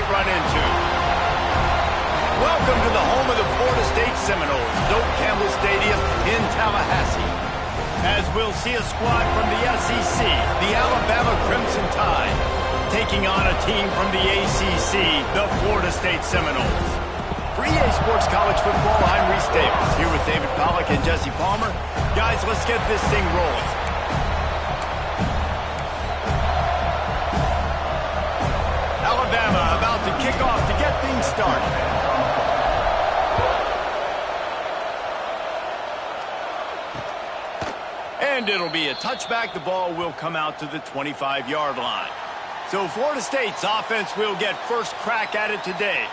get run into. Welcome to the home of the Florida State Seminoles, Doak Campbell Stadium in Tallahassee. As we'll see a squad from the SEC, the Alabama Crimson Tide, taking on a team from the ACC, the Florida State Seminoles. For EA Sports College Football, I'm Reese Davis, here with David Pollack and Jesse Palmer. Guys, let's get this thing rolling. Alabama about to kick off to get things started. And it'll be a touchback. The ball will come out to the 25-yard line. So Florida State's offense will get first crack at it today.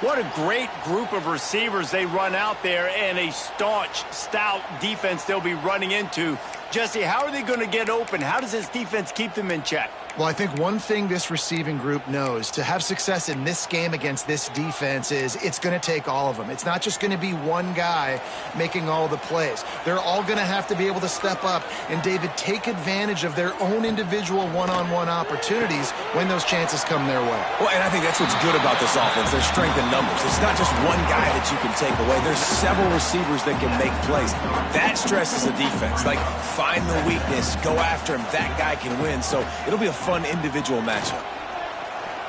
What a great group of receivers they run out there, and a staunch, stout defense they'll be running into. Jesse, how are they going to get open? How does this defense keep them in check? Well, I think one thing this receiving group knows to have success in this game against this defense is it's going to take all of them. It's not just going to be one guy making all the plays. They're all going to have to be able to step up and, David, take advantage of their own individual one-on-one opportunities when those chances come their way. Well, and I think that's what's good about this offense. There's strength in numbers. It's not just one guy that you can take away. There's several receivers that can make plays. That stresses the defense. Like, find the weakness, go after him. That guy can win. So it'll be a fun individual matchup.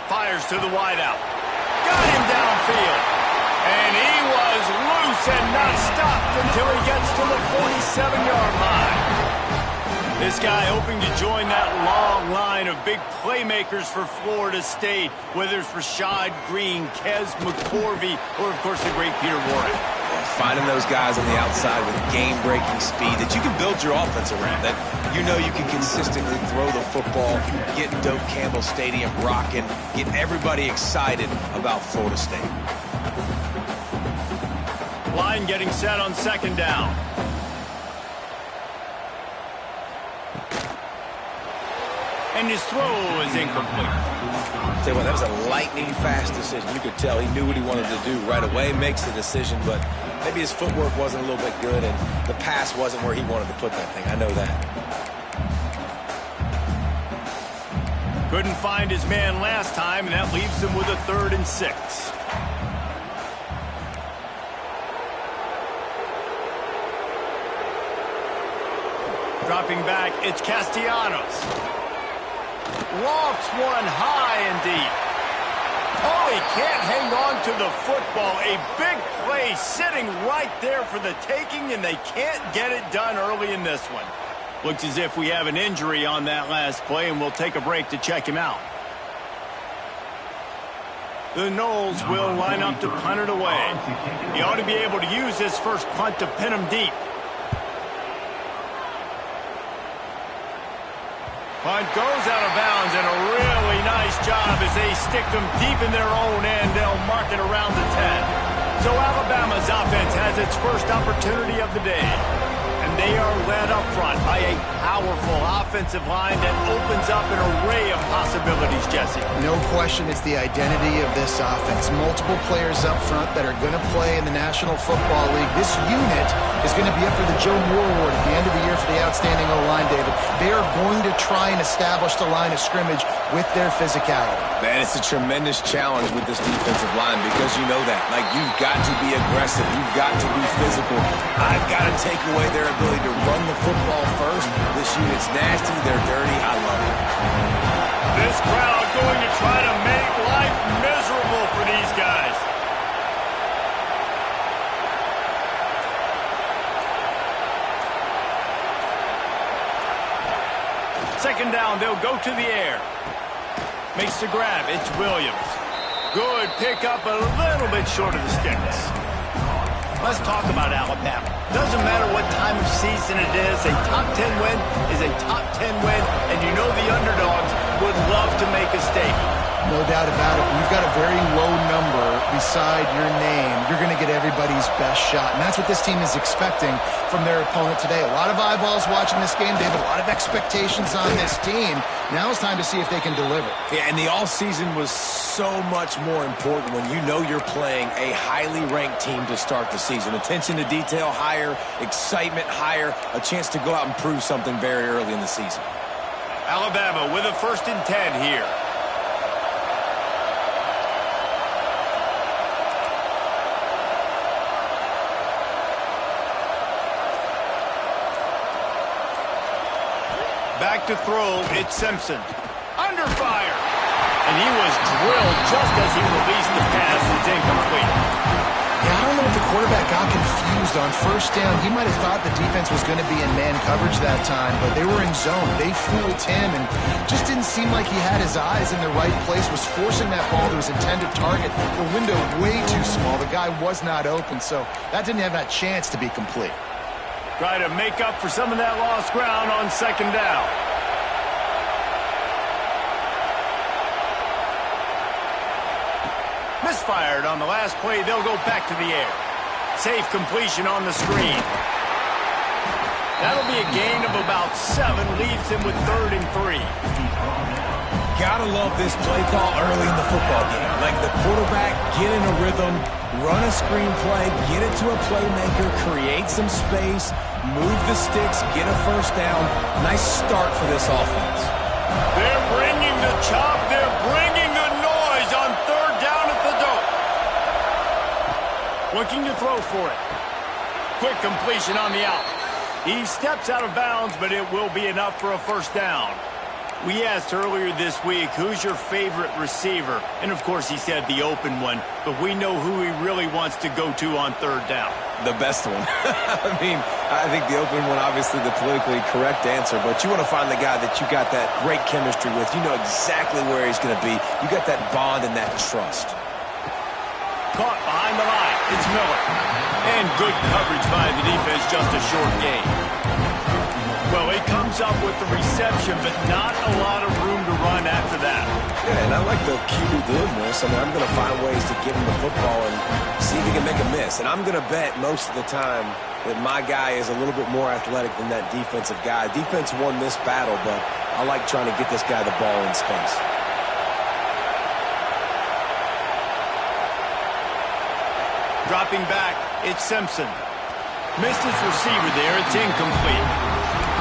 Fires to the wideout. Got him downfield. And he was loose and not stopped until he gets to the 47-yard line. This guy hoping to join that long line of big playmakers for Florida State, whether it's Rashad Green, Kez McCorvey, or, of course, the great Peter Warren. Finding those guys on the outside with game-breaking speed that you can build your offense around, that you know you can consistently throw the football, get Doak Campbell Stadium rocking, get everybody excited about Florida State. Line getting set on second down. And his throw is incomplete. Tell you what, that was a lightning-fast decision. You could tell he knew what he wanted to do right away, makes the decision, but maybe his footwork wasn't a little bit good, and the pass wasn't where he wanted to put that thing. I know that. Couldn't find his man last time, and that leaves him with a 3rd and 6. Dropping back, it's Castellanos. Lofts one high and deep. Oh, he can't hang on to the football. A big play sitting right there for the taking, and they can't get it done early in this one. Looks as if we have an injury on that last play, and we'll take a break to check him out. The Noles will line up to punt it away. He ought to be able to use this first punt to pin him deep. Punt goes out of bounds, and a really nice job as they stick them deep in their own end. They'll mark it around the 10. So Alabama's offense has its first opportunity of the day. And they are led up front by a powerful offensive line that opens up an array of possibilities, Jesse. No question it's the identity of this offense. Multiple players up front that are going to play in the National Football League. This unit is going to be up for the Joe Moore Award at the end of the year for the outstanding O-line, David. They are going to try and establish the line of scrimmage with their physicality. Man, it's a tremendous challenge with this defensive line because you know that. Like, you've got to be aggressive. You've got to be physical. I've got to take away their ability to run the football first. This unit's nasty. They're dirty. I love it. This crowd going to try to make life miserable for these guys. Second down, they'll go to the air. Makes the grab, it's Williams. Good pickup, a little bit short of the sticks. Let's talk about Alabama. Doesn't matter what time of season it is, a top 10 win is a top 10 win, and you know the underdogs would love to make a statement. No doubt about it. When you've got a very low number beside your name, you're going to get everybody's best shot. And that's what this team is expecting from their opponent today. A lot of eyeballs watching this game, David. A lot of expectations on this team. Now it's time to see if they can deliver. Yeah, and the all-season was so much more important when you know you're playing a highly ranked team to start the season. Attention to detail higher, excitement higher, a chance to go out and prove something very early in the season. Alabama with a 1st and 10 here. Back to throw, it's Simpson. Under fire. And he was drilled just as he released the pass. It's incomplete. Yeah, I don't know if the quarterback got confused on first down. He might have thought the defense was going to be in man coverage that time, but they were in zone. They fooled him and just didn't seem like he had his eyes in the right place, was forcing that ball to his intended target. The window way too small. The guy was not open, so that didn't have that chance to be complete. Try to make up for some of that lost ground on second down. Misfired on the last play. They'll go back to the air. Safe completion on the screen. That'll be a gain of about 7. Leaves him with 3rd and 3. Gotta love this play call early in the football game. Like the quarterback, get in a rhythm, run a screen play, get it to a playmaker, create some space, move the sticks, get a first down. Nice start for this offense. They're bringing the chop. They're bringing the noise on 3rd down at the dope. Looking to throw for it. Quick completion on the out. He steps out of bounds, but it will be enough for a first down. We asked earlier this week, who's your favorite receiver? And, of course, he said the open one, but we know who he really wants to go to on 3rd down. The best one. I mean, I think the open one, obviously the politically correct answer, but you want to find the guy that you got that great chemistry with. You know exactly where he's going to be. You got that bond and that trust. Caught behind the line. It's Miller. And good coverage by the defense, just a short gain. Well, he comes up with the reception, but not a lot of room to run after that. Yeah, and I like the QB doing this. I mean, I'm going to find ways to give him the football and see if he can make a miss. And I'm going to bet most of the time that my guy is a little bit more athletic than that defensive guy. Defense won this battle, but I like trying to get this guy the ball in space. Dropping back, it's Simpson. Missed his receiver there. It's incomplete.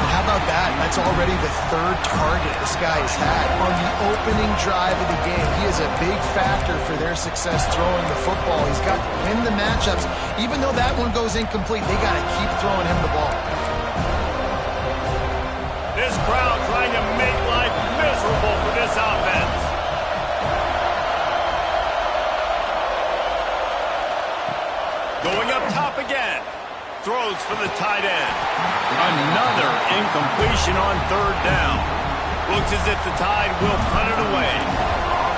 How about that? That's already the 3rd target this guy has had on the opening drive of the game. He is a big factor for their success throwing the football. He's got to win the matchups. Even though that one goes incomplete, they got to keep throwing him the ball. This crowd trying to make life miserable for this offense. Going up top again. Throws for the tight end. Another incompletion on 3rd down. Looks as if the Tide will punt it away.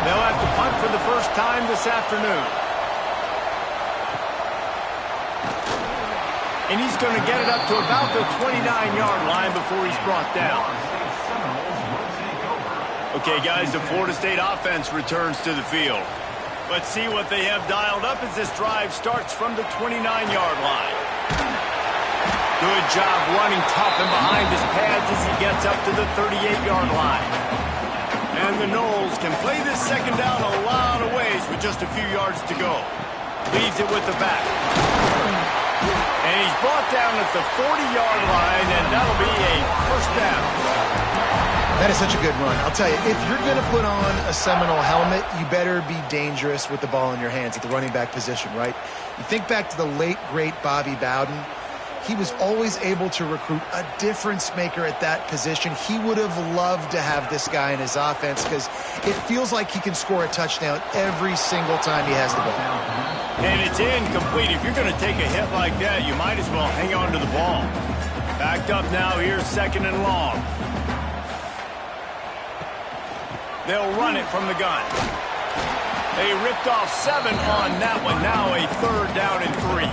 They'll have to punt for the first time this afternoon. And he's going to get it up to about the 29-yard line before he's brought down. Okay, guys, the Florida State offense returns to the field. Let's see what they have dialed up as this drive starts from the 29-yard line. Good job running tough and behind his pads as he gets up to the 38-yard line. And the Noles can play this second down a lot of ways with just a few yards to go. Leaves it with the back. And he's brought down at the 40-yard line, and that'll be a first down. That is such a good run. I'll tell you, if you're going to put on a Seminole helmet, you better be dangerous with the ball in your hands at the running back position, right? You think back to the late, great Bobby Bowden. He was always able to recruit a difference maker at that position. He would have loved to have this guy in his offense because it feels like he can score a touchdown every single time he has the ball. And it's incomplete. If you're going to take a hit like that, you might as well hang on to the ball. Backed up now, here's 2nd and long. They'll run it from the gun. They ripped off 7 on that one. Now a 3rd down and 3.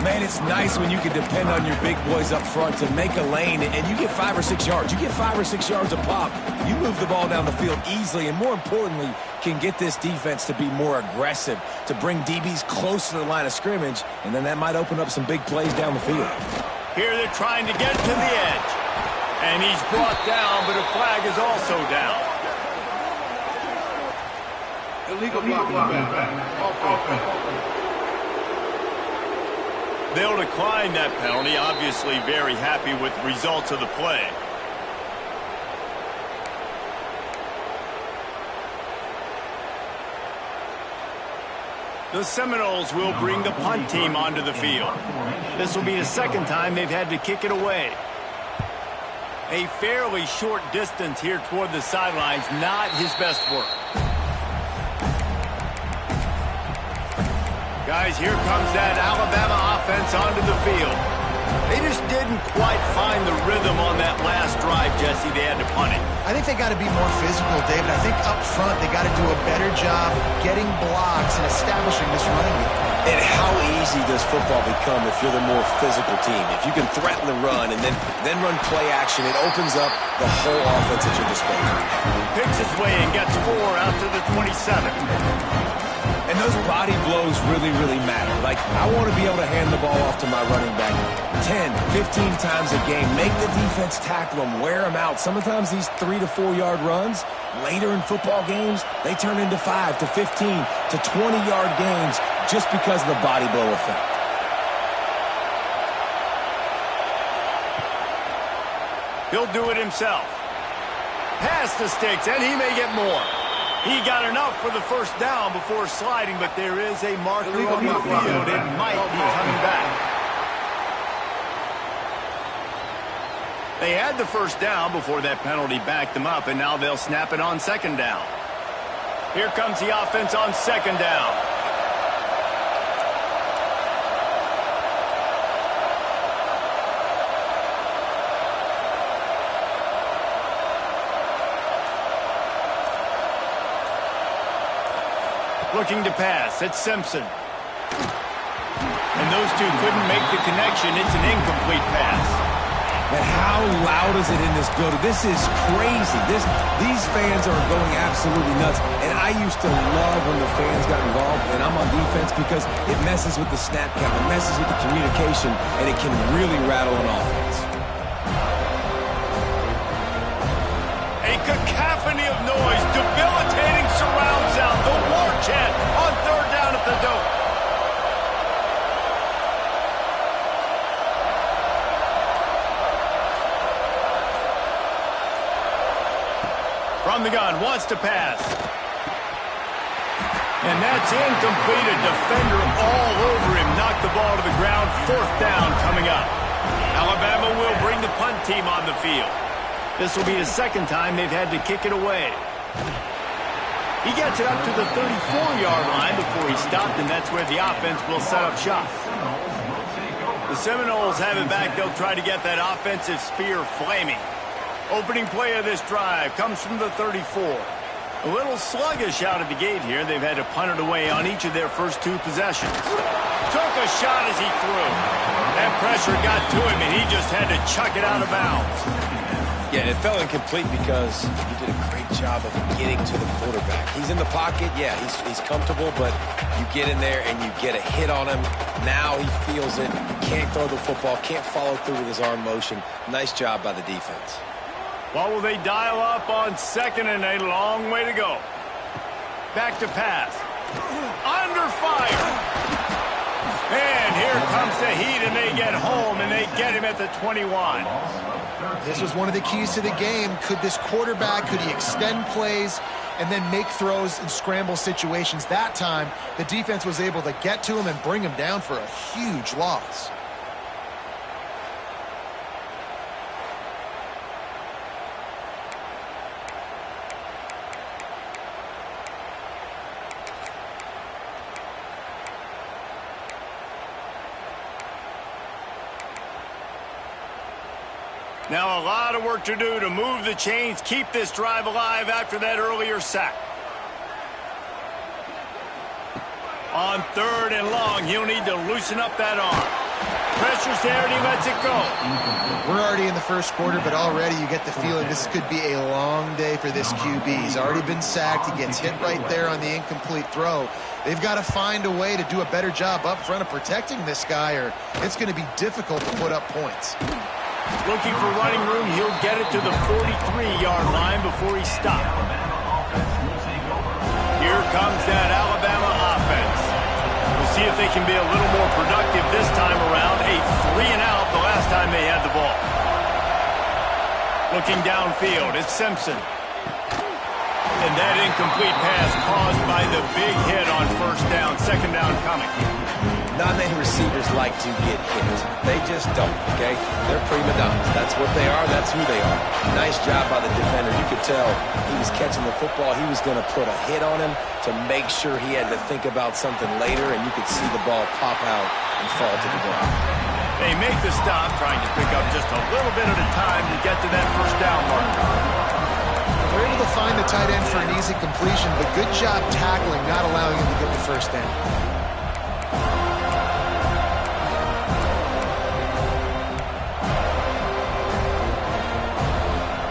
Man, it's nice when you can depend on your big boys up front to make a lane, and you get 5 or 6 yards. You get 5 or 6 yards a pop. You move the ball down the field easily, and more importantly, can get this defense to be more aggressive, to bring DBs close to the line of scrimmage, and then that might open up some big plays down the field. Here they're trying to get to the edge. And he's brought down, but a flag is also down. Illegal blocking. They'll decline that penalty. Obviously very happy with the results of the play. The Seminoles will bring the punt team onto the field. This will be the 2nd time they've had to kick it away. A fairly short distance here toward the sidelines, not his best work. Guys, here comes that Alabama offense onto the field. They just didn't quite find the rhythm on that last drive, Jesse. They had to punt it. I think they got to be more physical, David. I think up front they got to do a better job getting blocks and establishing this running game. And how easy does football become if you're the more physical team? If you can threaten the run and then run play action, it opens up the whole offense at your disposal. Picks his way and gets 4 out to the 27. And those body blows really, really matter. Like, I want to be able to hand the ball off to my running back 10, 15 times a game. Make the defense tackle them, wear them out. Sometimes these 3 to 4 yard runs, later in football games, they turn into 5 to 15 to 20 yard games just because of the body blow effect. He'll do it himself. Pass the sticks, and he may get more. He got enough for the first down before sliding, but there is a marker on the field. It might be coming back. They had the first down before that penalty backed them up, and now they'll snap it on second down. Here comes the offense on second down. Looking to pass. It's Simpson. And those two couldn't make the connection. It's an incomplete pass. And how loud is it in this building? This is crazy. These fans are going absolutely nuts. And I used to love when the fans got involved, and I'm on defense because it messes with the snap count. It messes with the communication, and it can really rattle an offense. A cacophony of noise, debilitating surround sound, the war chant on third down at the dope. From the gun, wants to pass. And that's incomplete. A defender all over him. Knocked the ball to the ground. Fourth down coming up. Alabama will bring the punt team on the field. This will be the second time they've had to kick it away. He gets it up to the 34-yard line before he stopped, and that's where the offense will set up shop. The Seminoles have it back. They'll try to get that offensive spear flaming. Opening play of this drive comes from the 34. A little sluggish out of the gate here. They've had to punt it away on each of their first 2 possessions. Took a shot as he threw. That pressure got to him, and he just had to chuck it out of bounds. Yeah, and it fell incomplete because he did a great job of getting to the quarterback. He's in the pocket, yeah, he's comfortable, but you get in there and you get a hit on him. Now he feels it, can't throw the football, can't follow through with his arm motion. Nice job by the defense. What will they dial up on second and a long way to go? Back to pass. Under fire. And here comes the heat, and they get home, and they get him at the 21. This was one of the keys to the game. Could this quarterback, could he extend plays and then make throws in scramble situations? That time, the defense was able to get to him and bring him down for a huge loss. Now a lot of work to do to move the chains, keep this drive alive after that earlier sack. On third and long, he'll need to loosen up that arm. Pressure's there, and he lets it go. We're already in the first quarter, but already you get the feeling this could be a long day for this QB. He's already been sacked. He gets hit right there on the incomplete throw. They've got to find a way to do a better job up front of protecting this guy, or it's going to be difficult to put up points. Looking for running room, he'll get it to the 43-yard line before he stopped. Here comes that Alabama offense. We'll see if they can be a little more productive this time around. A 3-and-out the last time they had the ball. Looking downfield, it's Simpson. And that incomplete pass caused by the big hit on first down. Second down coming. not many receivers like to get hit. They just don't, okay? They're prima donnas. That's what they are. That's who they are. Nice job by the defender. You could tell he was catching the football. He was going to put a hit on him to make sure he had to think about something later, and you could see the ball pop out and fall to the ground. They make the stop, trying to pick up just a little bit at a time to get to that first down marker. They're able to find the tight end for an easy completion, but good job tackling, not allowing him to get the first down.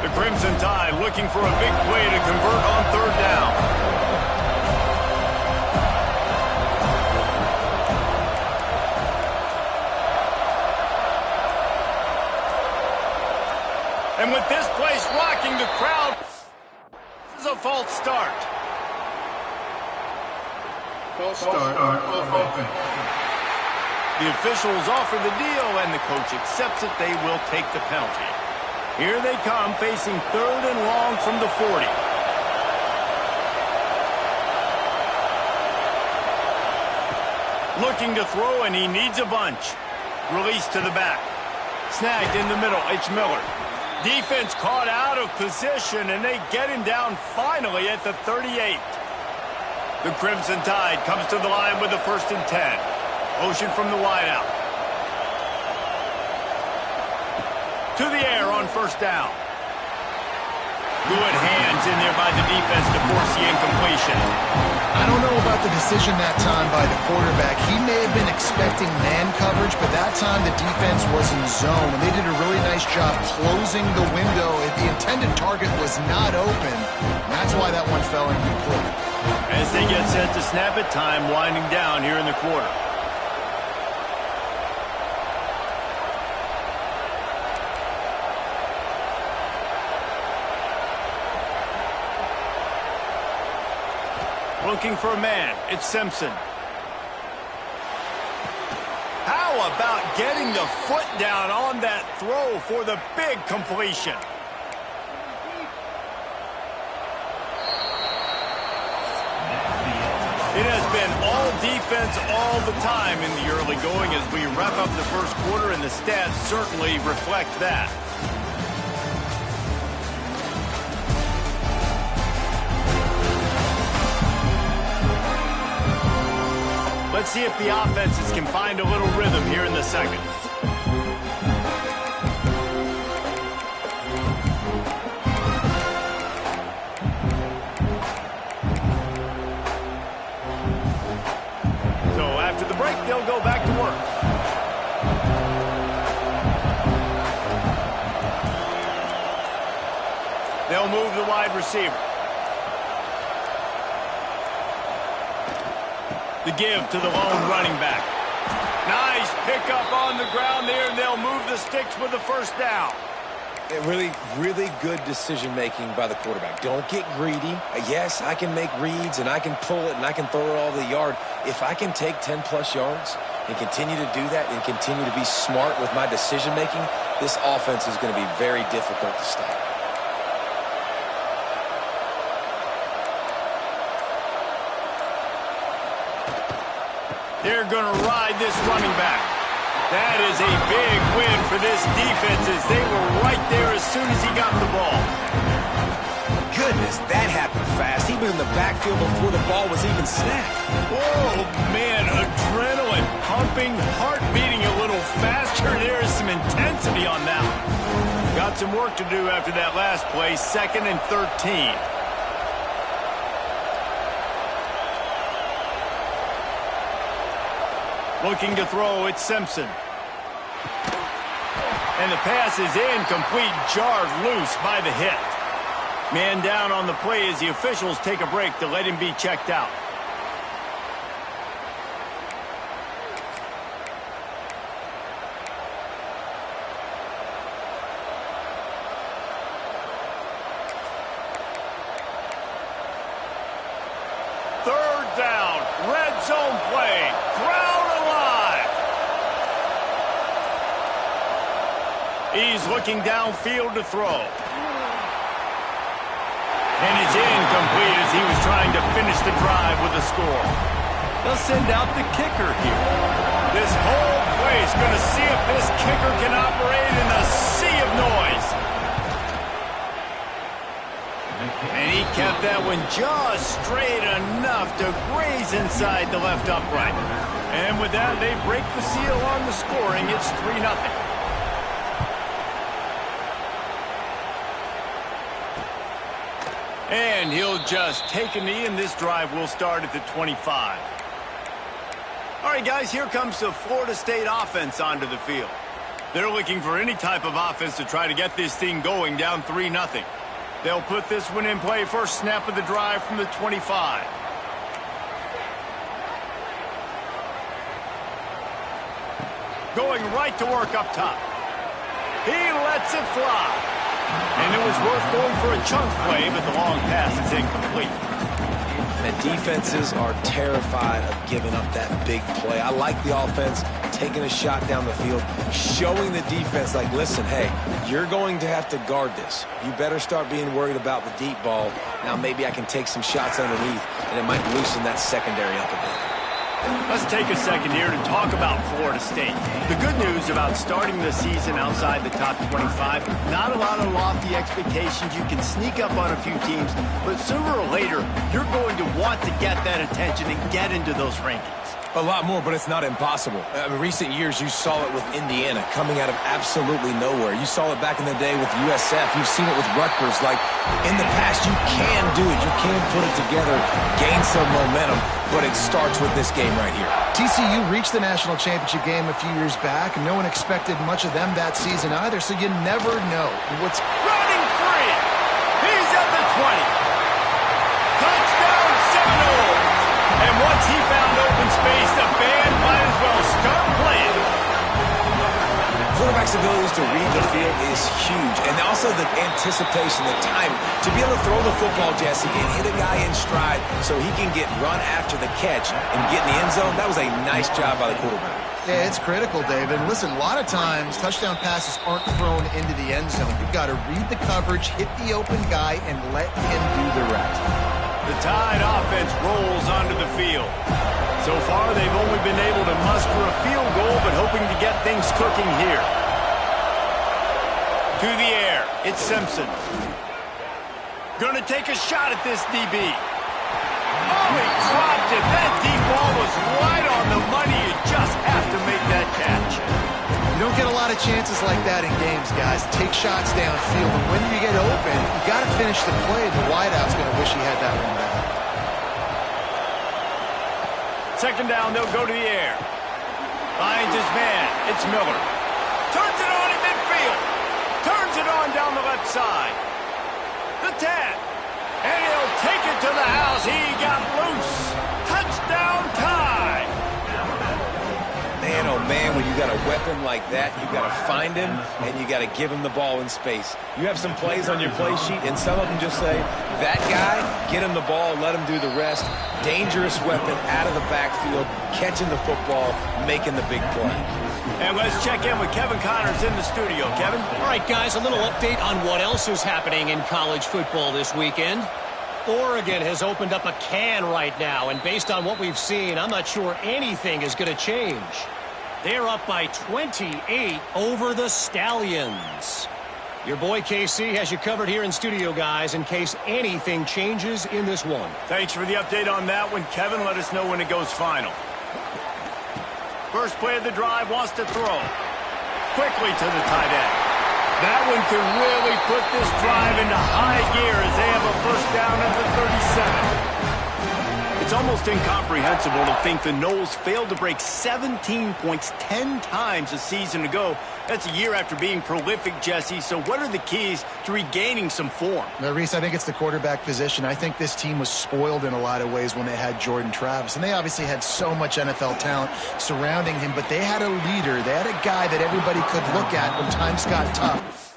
The Crimson Tide looking for a big play to convert on third down. And with this place rocking the crowd, this is a false start. False start on offense. The officials offer the deal, and the coach accepts it. They will take the penalty. Here they come, facing third and long from the 40. Looking to throw, and he needs a bunch. Release to the back. Snagged in the middle. It's Miller. Defense caught out of position, and they get him down finally at the 38. The Crimson Tide comes to the line with the 1st and 10. Motion from the wideout. To the air on first down. Good hands in there by the defense to force the incompletion. I don't know about the decision that time by the quarterback. He may have been expecting man coverage, but that time the defense was in zone, and they did a really nice job closing the window. The intended target was not open. That's why that one fell incomplete. As they get set to snap it, time winding down here in the quarter. Looking for a man. It's Simpson. How about getting the foot down on that throw for the big completion? It has been all defense all the time in the early going as we wrap up the first quarter, and the stats certainly reflect that. Let's see if the offenses can find a little rhythm here in the second. So after the break, they'll go back to work. They'll move the wide receiver. The give to the lone running back. Nice pickup on the ground there, and they'll move the sticks with the first down. Really, really good decision-making by the quarterback. Don't get greedy. Yes, I can make reads, and I can pull it, and I can throw it all the yard. If I can take 10-plus yards and continue to do that and continue to be smart with my decision-making, this offense is going to be very difficult to stop. They're going to ride this running back. That is a big win for this defense as they were right there as soon as he got the ball. Goodness, that happened fast. He was in the backfield before the ball was even snapped. Oh, man, adrenaline pumping, heart beating a little faster. There is some intensity on that one. Got some work to do after that last play, 2nd and 13. Looking to throw, it's Simpson. And the pass is incomplete, jarred loose by the hit. Man down on the play as the officials take a break to let him be checked out. Third down, red zone play, crowd alive. He's looking downfield to throw. And it's incomplete as he was trying to finish the drive with a score. They'll send out the kicker here. This whole place going to see if this kicker can operate in a sea of noise. And he kept that one just straight enough to graze inside the left upright. And with that, they break the seal on the scoring. It's 3-0. And he'll just take a knee, and this drive will start at the 25. All right, guys, here comes the Florida State offense onto the field. They're looking for any type of offense to try to get this thing going, down 3-0. They'll put this one in play, first snap of the drive from the 25. Going right to work up top. He lets it fly. And it was worth going for a chunk play, but the long pass is incomplete. And defenses are terrified of giving up that big play. I like the offense taking a shot down the field, showing the defense, like, listen, hey, you're going to have to guard this. You better start being worried about the deep ball. Now maybe I can take some shots underneath, and it might loosen that secondary up a bit. Let's take a second here to talk about Florida State. The good news about starting the season outside the top 25, not a lot of lofty expectations. You can sneak up on a few teams, but sooner or later, you're going to want to get that attention and get into those rankings. A lot more, but it's not impossible. In recent years, you saw it with Indiana coming out of absolutely nowhere. You saw it back in the day with USF. You've seen it with Rutgers. Like, in the past, you can do it. You can put it together, gain some momentum, but it starts with this game right here. TCU reached the national championship game a few years back, and no one expected much of them that season either, so you never know what's... Running free! He's at the 20. Touchdown, Seminoles! And once he found open space, the band might as well start playing. Quarterback's abilities to read the field is huge, and also the anticipation, the time to be able to throw the football, Jesse, and hit a guy in stride so he can get run after the catch and get in the end zone. That was a nice job by the quarterback. Yeah, it's critical, David. Listen, a lot of times touchdown passes aren't thrown into the end zone. You've got to read the coverage, hit the open guy, and let him do the rest. The Tide offense rolls onto the field. So far, they've only been able to muster a field goal, but hoping to get things cooking here. To the air, it's Simpson. Gonna take a shot at this DB. Oh, he dropped it. That deep ball was right on the money. You just have to make that catch. You don't get a lot of chances like that in games, guys. Take shots downfield, and when you get open, you got to finish the play. The wideout's going to wish he had that one back. Second down, they'll go to the air. Finds his man. It's Miller. Turns it on in midfield. Turns it on down the left side. The 10. And he'll take it to the house. He got loose. Touchdown Tide. Man, oh man, when you got a weapon like that, you got to find him and you got to give him the ball in space. You have some plays on your play sheet, and some of them just say, that guy, get him the ball, let him do the rest. Dangerous weapon out of the backfield, catching the football, making the big play. And let's check in with Kevin Connors in the studio. Kevin? All right, guys, a little update on what else is happening in college football this weekend. Oregon has opened up a can right now, and based on what we've seen, I'm not sure anything is going to change. They're up by 28 over the Stallions. Your boy KC has you covered here in studio, guys, in case anything changes in this one. Thanks for the update on that one, Kevin. Let us know when it goes final. First play of the drive, wants to throw. Quickly to the tight end. That one could really put this drive into high gear as they have a first down at the 37. It's almost incomprehensible to think the Noles failed to break 17 points 10 times a season ago. That's a year after being prolific, Jesse. So what are the keys to regaining some form? Now, Reese, I think it's the quarterback position. I think this team was spoiled in a lot of ways when they had Jordan Travis. And they obviously had so much NFL talent surrounding him, but they had a leader. They had a guy that everybody could look at when times got tough.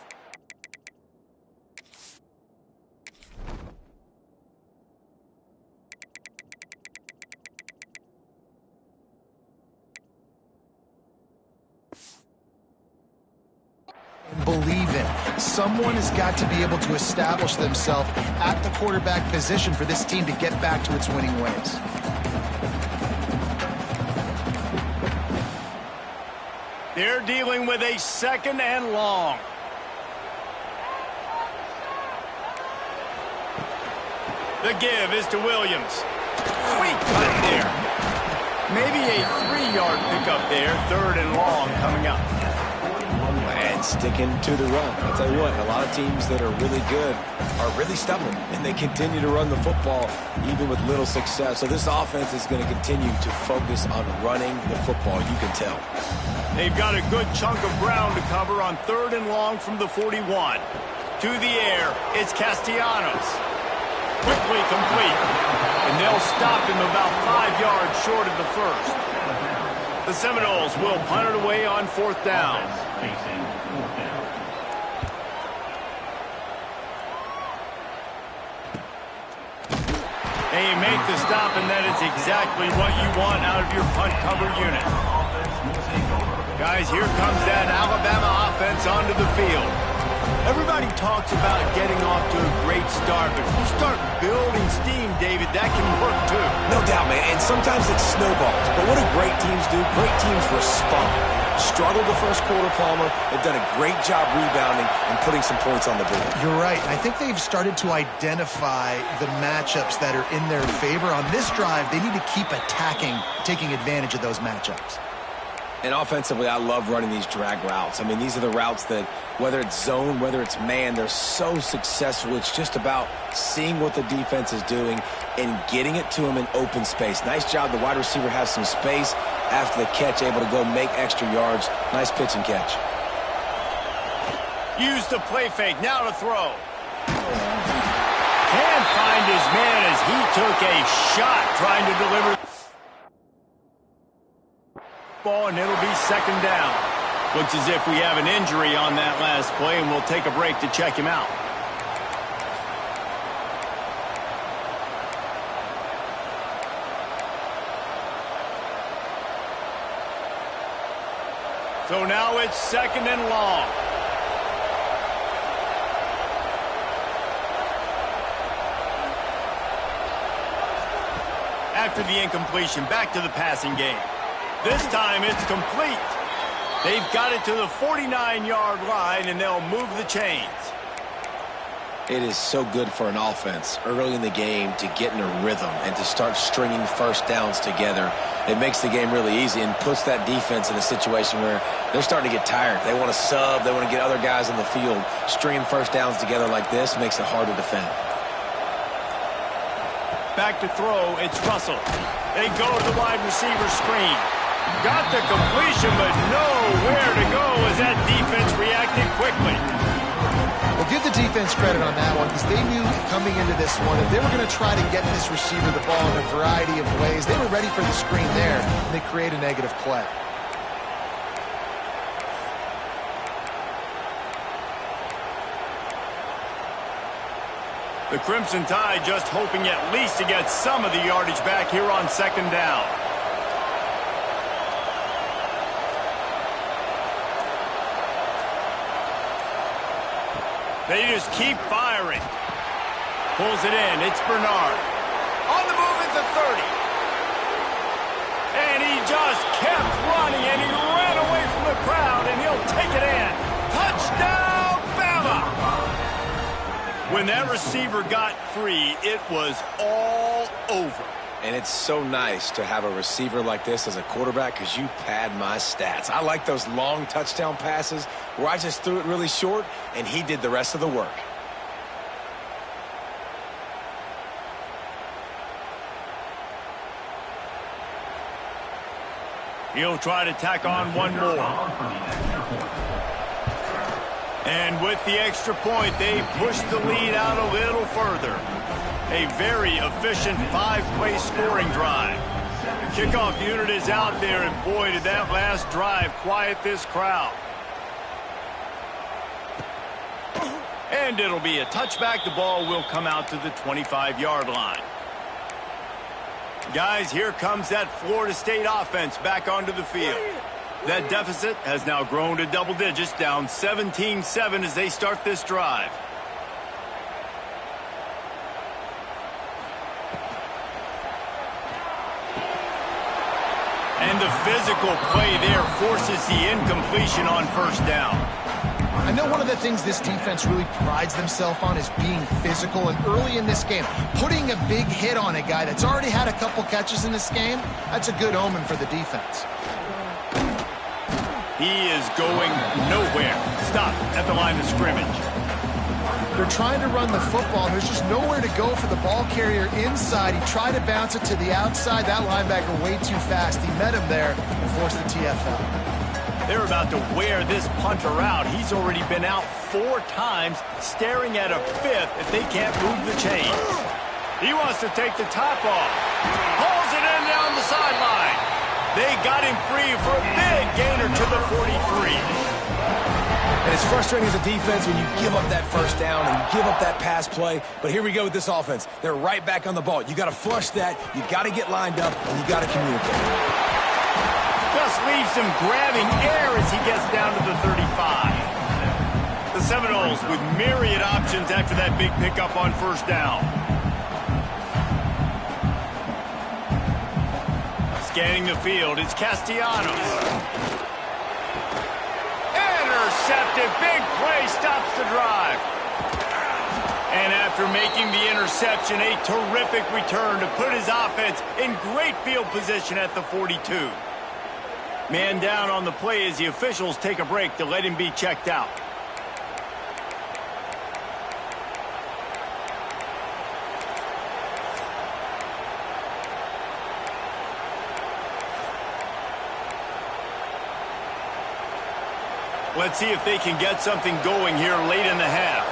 Believe in. Someone has got to be able to establish themselves at the quarterback position for this team to get back to its winning ways. They're dealing with a 2nd and long. The give is to Williams. Sweet cut there. Maybe a 3-yard pickup there. 3rd and long coming up. And sticking to the run. I'll tell you what, a lot of teams that are really good are really stubborn, and they continue to run the football even with little success. So this offense is going to continue to focus on running the football, you can tell. They've got a good chunk of ground to cover on 3rd and long from the 41. To the air, it's Castellanos. Quickly complete. And they'll stop him about 5 yards short of the first. The Seminoles will punt it away on 4th down. They make the stop, and that is exactly what you want out of your punt cover unit. Guys, here comes that Alabama offense onto the field. Everybody talks about getting off to a great start, but if you start building steam, David, that can work too. No doubt, man, and sometimes it snowballs. But what do great teams do? Great teams respond. Struggled the first quarter, Palmer. They've done a great job rebounding and putting some points on the board. You're right. I think they've started to identify the matchups that are in their favor. On this drive, they need to keep attacking, taking advantage of those matchups. And offensively, I love running these drag routes. I mean, these are the routes that, whether it's zone, whether it's man, they're so successful. It's just about seeing what the defense is doing and getting it to them in open space. Nice job. The wide receiver has some space after the catch, able to go make extra yards. Nice pitch and catch. Use the play fake. Now to throw. Can't find his man as he took a shot trying to deliver ball, and it'll be 2nd down. Looks as if we have an injury on that last play, and we'll take a break to check him out. So now it's 2nd and long. After the incompletion, back to the passing game. This time it's complete. They've got it to the 49-yard line, and they'll move the chains. It is so good for an offense early in the game to get in a rhythm and to start stringing first downs together. It makes the game really easy and puts that defense in a situation where they're starting to get tired. They want to sub. They want to get other guys on the field. Stringing first downs together like this makes it hard to defend. Back to throw, it's Russell. They go to the wide receiver screen. Got the completion, but nowhere to go as that defense reacted quickly. Well, give the defense credit on that one, because they knew coming into this one that they were going to try to get this receiver the ball in a variety of ways. They were ready for the screen there, and they create a negative play. The Crimson Tide just hoping at least to get some of the yardage back here on 2nd down. They just keep firing. Pulls it in. It's Bernard. On the move at the 30. And he just kept running, and he ran away from the crowd, and he'll take it in. Touchdown, Bama! When that receiver got free, it was all over. And it's so nice to have a receiver like this as a quarterback because you pad my stats. I like those long touchdown passes where I just threw it really short and he did the rest of the work. He'll try to tack on one more. And with the extra point, they push the lead out a little further. A very efficient 5-play scoring drive. The kickoff unit is out there, and boy, did that last drive quiet this crowd. And it'll be a touchback. The ball will come out to the 25-yard line. Guys, here comes that Florida State offense back onto the field. That deficit has now grown to double digits, down 17-7 as they start this drive. And the physical play there forces the incompletion on first down. I know one of the things this defense really prides themselves on is being physical, and early in this game, putting a big hit on a guy that's already had a couple catches in this game, that's a good omen for the defense. He is going nowhere. Stop at the line of scrimmage. They're trying to run the football, and there's just nowhere to go for the ball carrier inside. He tried to bounce it to the outside. That linebacker way too fast. He met him there and forced the TFL. They're about to wear this punter out. He's already been out 4 times, staring at a 5th if they can't move the chains. He wants to take the top off. Hauls it in down the sideline. They got him free for a big gainer to the 43. And it's frustrating as a defense when you give up that first down and you give up that pass play. But here we go with this offense. They're right back on the ball. You got to flush that. You got to get lined up, and you got to communicate. Just leaves him grabbing air as he gets down to the 35. The Seminoles with myriad options after that big pickup on first down. Scanning the field, it's Castellanos. Intercepted, big play, stops the drive. And after making the interception, a terrific return to put his offense in great field position at the 42. Man down on the play as the officials take a break to let him be checked out. Let's see if they can get something going here late in the half.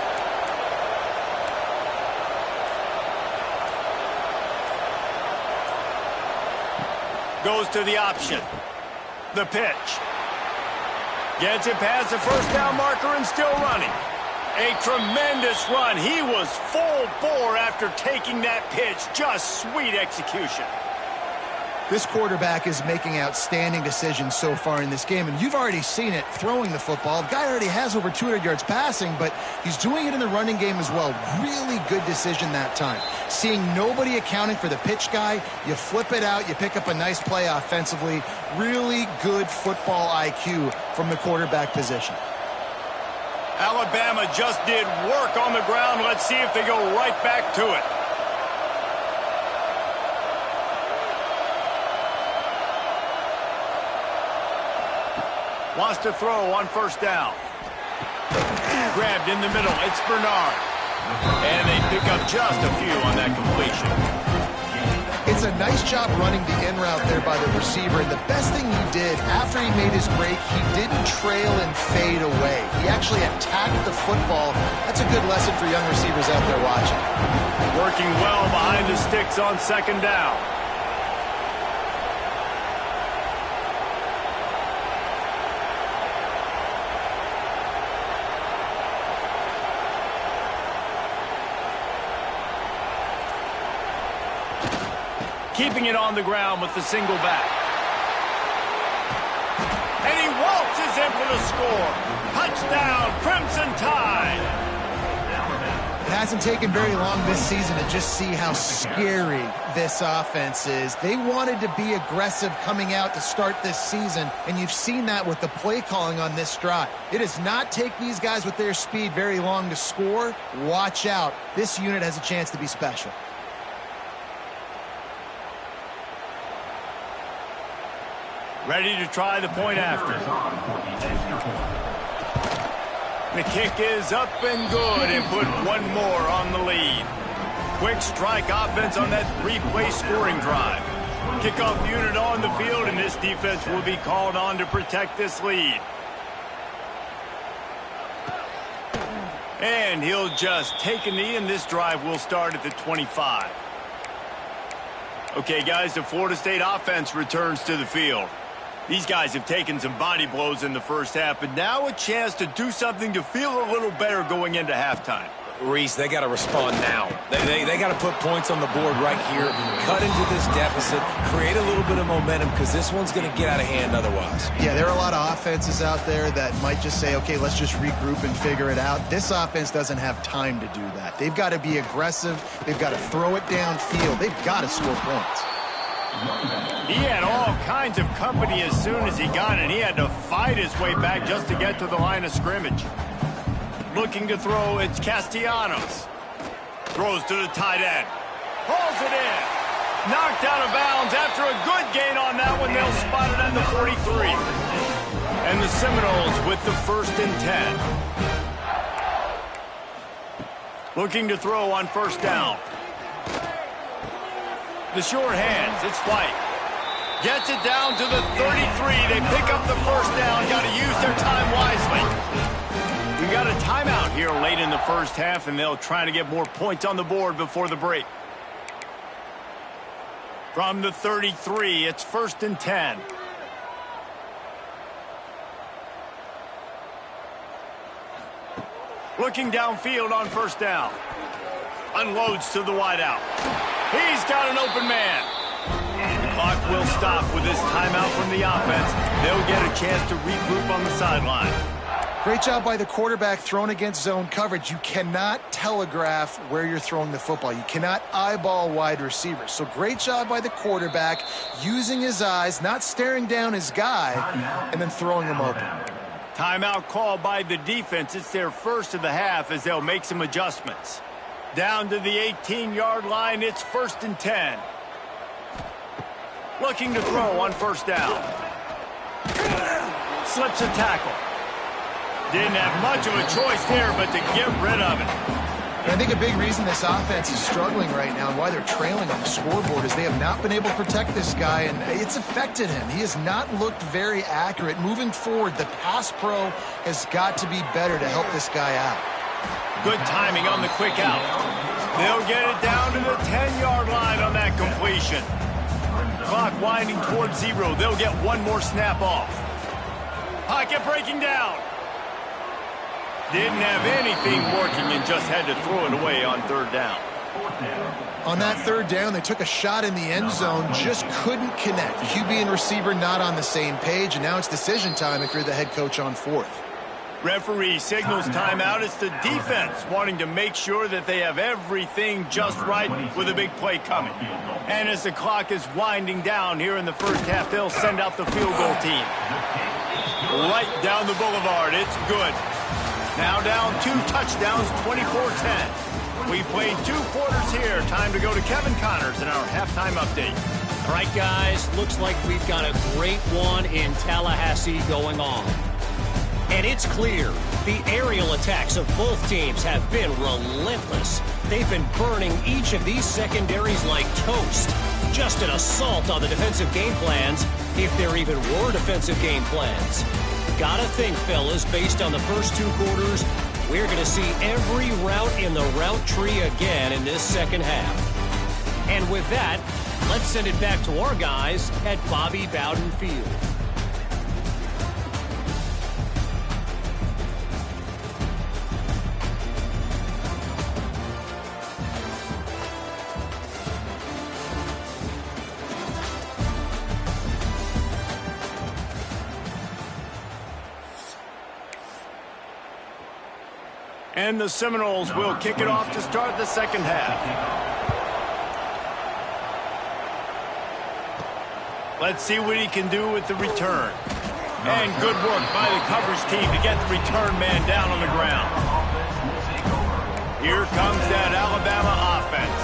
Goes to the option. The pitch. Gets it past the first down marker and still running. A tremendous run. He was full bore after taking that pitch. Just sweet execution. This quarterback is making outstanding decisions so far in this game, and you've already seen it throwing the football. The guy already has over 200 yards passing, but he's doing it in the running game as well. Really good decision that time. Seeing nobody accounting for the pitch guy, you flip it out, you pick up a nice play offensively. Really good football IQ from the quarterback position. Alabama just did work on the ground. Let's see if they go right back to it. Wants to throw on first down. Grabbed in the middle. It's Bernard. And they pick up just a few on that completion. It's a nice job running the in route there by the receiver. And the best thing he did after he made his break, he didn't trail and fade away. He actually attacked the football. That's a good lesson for young receivers out there watching. Working well behind the sticks on second down. Keeping it on the ground with the single back. And he waltzes in for the score. Touchdown, Crimson Tide. It hasn't taken very long this season to just see how scary this offense is. They wanted to be aggressive coming out to start this season, and you've seen that with the play calling on this drive. It does not take these guys with their speed very long to score. Watch out. This unit has a chance to be special. Ready to try the point after. The kick is up and good and put one more on the lead. Quick strike offense on that 3-play scoring drive. Kickoff unit on the field, and this defense will be called on to protect this lead. And he'll just take a knee, and this drive will start at the 25. Okay, guys, the Florida State offense returns to the field. These guys have taken some body blows in the first half, but now a chance to do something to feel a little better going into halftime. Reese, they got to respond now. They got to put points on the board right here, cut into this deficit, create a little bit of momentum, because this one's going to get out of hand otherwise. Yeah, there are a lot of offenses out there that might just say, okay, let's just regroup and figure it out. This offense doesn't have time to do that. They've got to be aggressive. They've got to throw it downfield. They've got to score points. He had all kinds of company as soon as he got it. He had to fight his way back just to get to the line of scrimmage. Looking to throw, it's Castellanos. Throws to the tight end. Hauls it in. Knocked out of bounds. After a good gain on that one, they'll spot it at the 43. And the Seminoles with the 1st and 10. Looking to throw on 1st down. The short hands, it's White. Gets it down to the 33. They pick up the 1st down. Got to use their time wisely. We got a timeout here late in the 1st half, and they'll try to get more points on the board before the break. From the 33, it's 1st and 10. Looking downfield on 1st down. Unloads to the wideout. He's got an open man. The clock will stop with this timeout from the offense. They'll get a chance to regroup on the sideline. Great job by the quarterback thrown against zone coverage. You cannot telegraph where you're throwing the football. You cannot eyeball wide receivers. So great job by the quarterback using his eyes, not staring down his guy, and then throwing him open. Timeout called by the defense. It's their 1st of the half as they'll make some adjustments. Down to the 18-yard line, it's 1st and 10. Looking to throw on 1st down. Slips a tackle. Didn't have much of a choice there, but to get rid of it. And I think a big reason this offense is struggling right now and why they're trailing on the scoreboard is they have not been able to protect this guy, and it's affected him. He has not looked very accurate. Moving forward, the pass pro has got to be better to help this guy out. Good timing on the quick out. They'll get it down to the 10-yard line on that completion. Clock winding towards 0. They'll get one more snap off. Pocket breaking down. Didn't have anything working and just had to throw it away on 3rd down. On that 3rd down, they took a shot in the end zone, just couldn't connect. QB and receiver not on the same page, and now it's decision time if you're the head coach on 4th. Referee signals timeout. It's the defense wanting to make sure that they have everything just right with a big play coming. And as the clock is winding down here in the 1st half, they'll send out the field goal team. Right down the boulevard. It's good. Now down 2 touchdowns, 24-10. We played 2 quarters here. Time to go to Kevin Connors in our halftime update. All right, guys, looks like we've got a great one in Tallahassee going on. And it's clear the aerial attacks of both teams have been relentless. They've been burning each of these secondaries like toast. Just an assault on the defensive game plans, if there even were defensive game plans. Gotta think, fellas, based on the first 2 quarters, we're going to see every route in the route tree again in this 2nd half. And with that, let's send it back to our guys at Bobby Bowden Field. And the Seminoles will kick it off to start the 2nd half. Let's see what he can do with the return. And good work by the coverage team to get the return man down on the ground. Here comes that Alabama offense.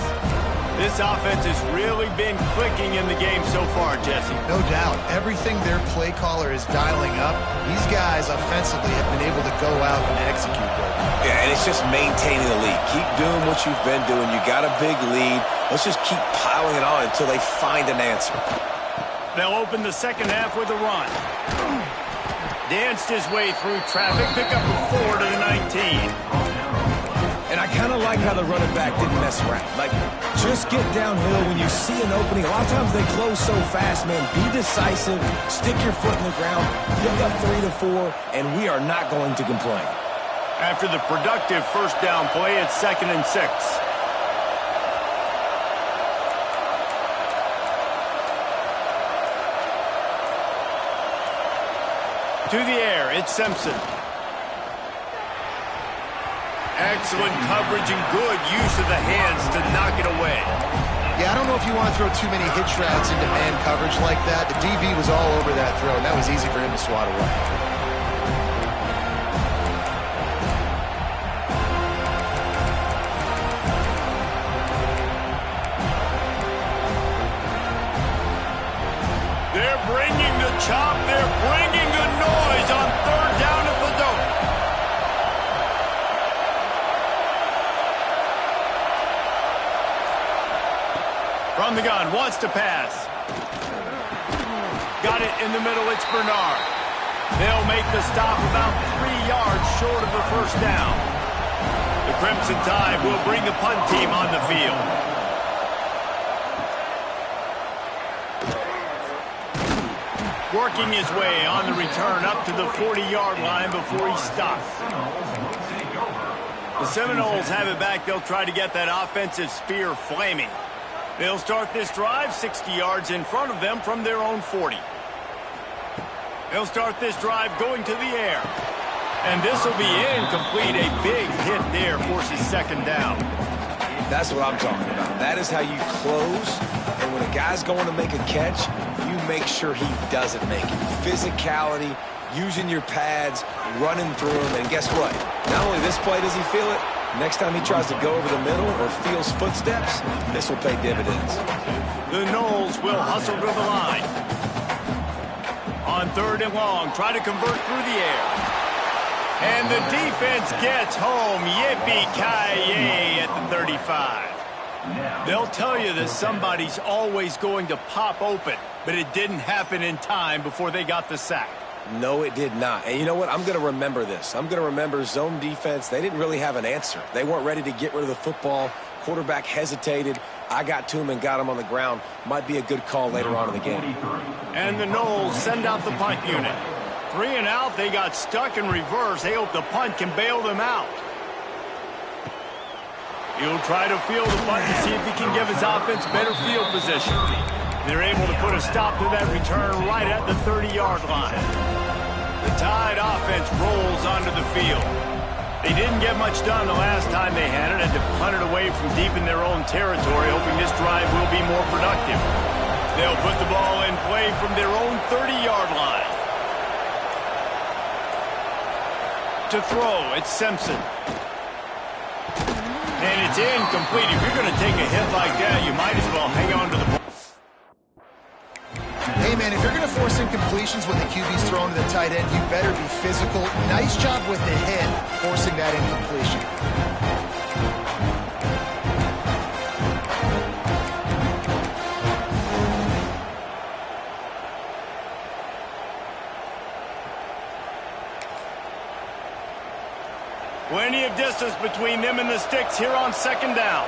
This offense has really been clicking in the game so far, Jesse. No doubt. Everything their play caller is dialing up, these guys offensively have been able to go out and execute. Yeah, and it's just maintaining the lead. Keep doing what you've been doing. You got a big lead. Let's just keep piling it on until they find an answer. They'll open the 2nd half with a run. Danced his way through traffic, pick up a 4 to the 19. And I kind of like how the running back didn't mess around. Like, just get downhill when you see an opening. A lot of times they close so fast, man. Be decisive, stick your foot in the ground, pick up 3 to 4, and we are not going to complain. After the productive 1st down play, it's 2nd and 6. To the air, it's Simpson. Excellent coverage and good use of the hands to knock it away. Yeah, I don't know if you want to throw too many hitch routes into man coverage like that. The DB was all over that throw, and that was easy for him to swat away. They're bringing the chop. They're bringing the noise on third down at the dope. From the gun, wants to pass. Got it in the middle, it's Bernard. They'll make the stop about 3 yards short of the first down. The Crimson Tide will bring the punt team on the field. Working his way on the return up to the 40-yard line before he stops. The Seminoles have it back. They'll try to get that offensive spear flaming. They'll start this drive 60 yards in front of them from their own 40. They'll start this drive going to the air. And this will be incomplete. A big hit there forces second down. That's what I'm talking about. That is how you close. And when a guy's going to make a catch, you make sure he doesn't make it. Physicality, using your pads, running through them. And guess what? Not only this play does he feel it, next time he tries to go over the middle or feels footsteps, this will pay dividends. The Noles will hustle to the line. On third and long, try to convert through the air. And the defense gets home. Yippee-ki-yay at the 35. They'll tell you that somebody's always going to pop open, but it didn't happen in time before they got the sack. No, it did not. And you know what? I'm going to remember this. I'm going to remember zone defense. They didn't really have an answer. They weren't ready to get rid of the football. Quarterback hesitated. I got to him and got him on the ground. Might be a good call later on in the game. And the Noles send out the punt unit. 3 and out. They got stuck in reverse. They hope the punt can bail them out. He'll try to field the punt to see if he can give his offense better field position. They're able to put a stop to that return right at the 30-yard line. The Tide offense rolls onto the field. They didn't get much done the last time they had it, and to punt it away from deep in their own territory, hoping this drive will be more productive. They'll put the ball in play from their own 30-yard line. To throw, it's Simpson. And it's incomplete. If you're going to take a hit like that, you might as well hang on to the ball. Hey, man, if you're going to force incompletions when the QB's thrown to the tight end, you better be physical. Nice job with the hit, forcing that incompletion. Plenty of distance between them and the sticks here on second down.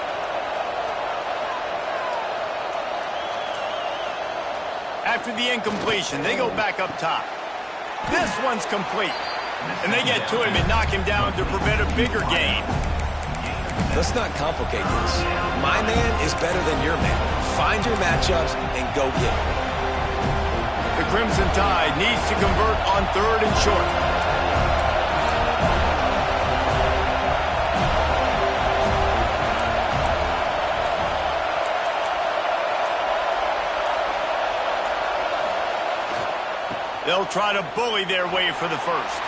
After the incompletion, they go back up top. This one's complete. And they get to him and knock him down to prevent a bigger gain. Let's not complicate this. My man is better than your man. Find your matchups and go get it. The Crimson Tide needs to convert on third and short. They'll try to bully their way for the first.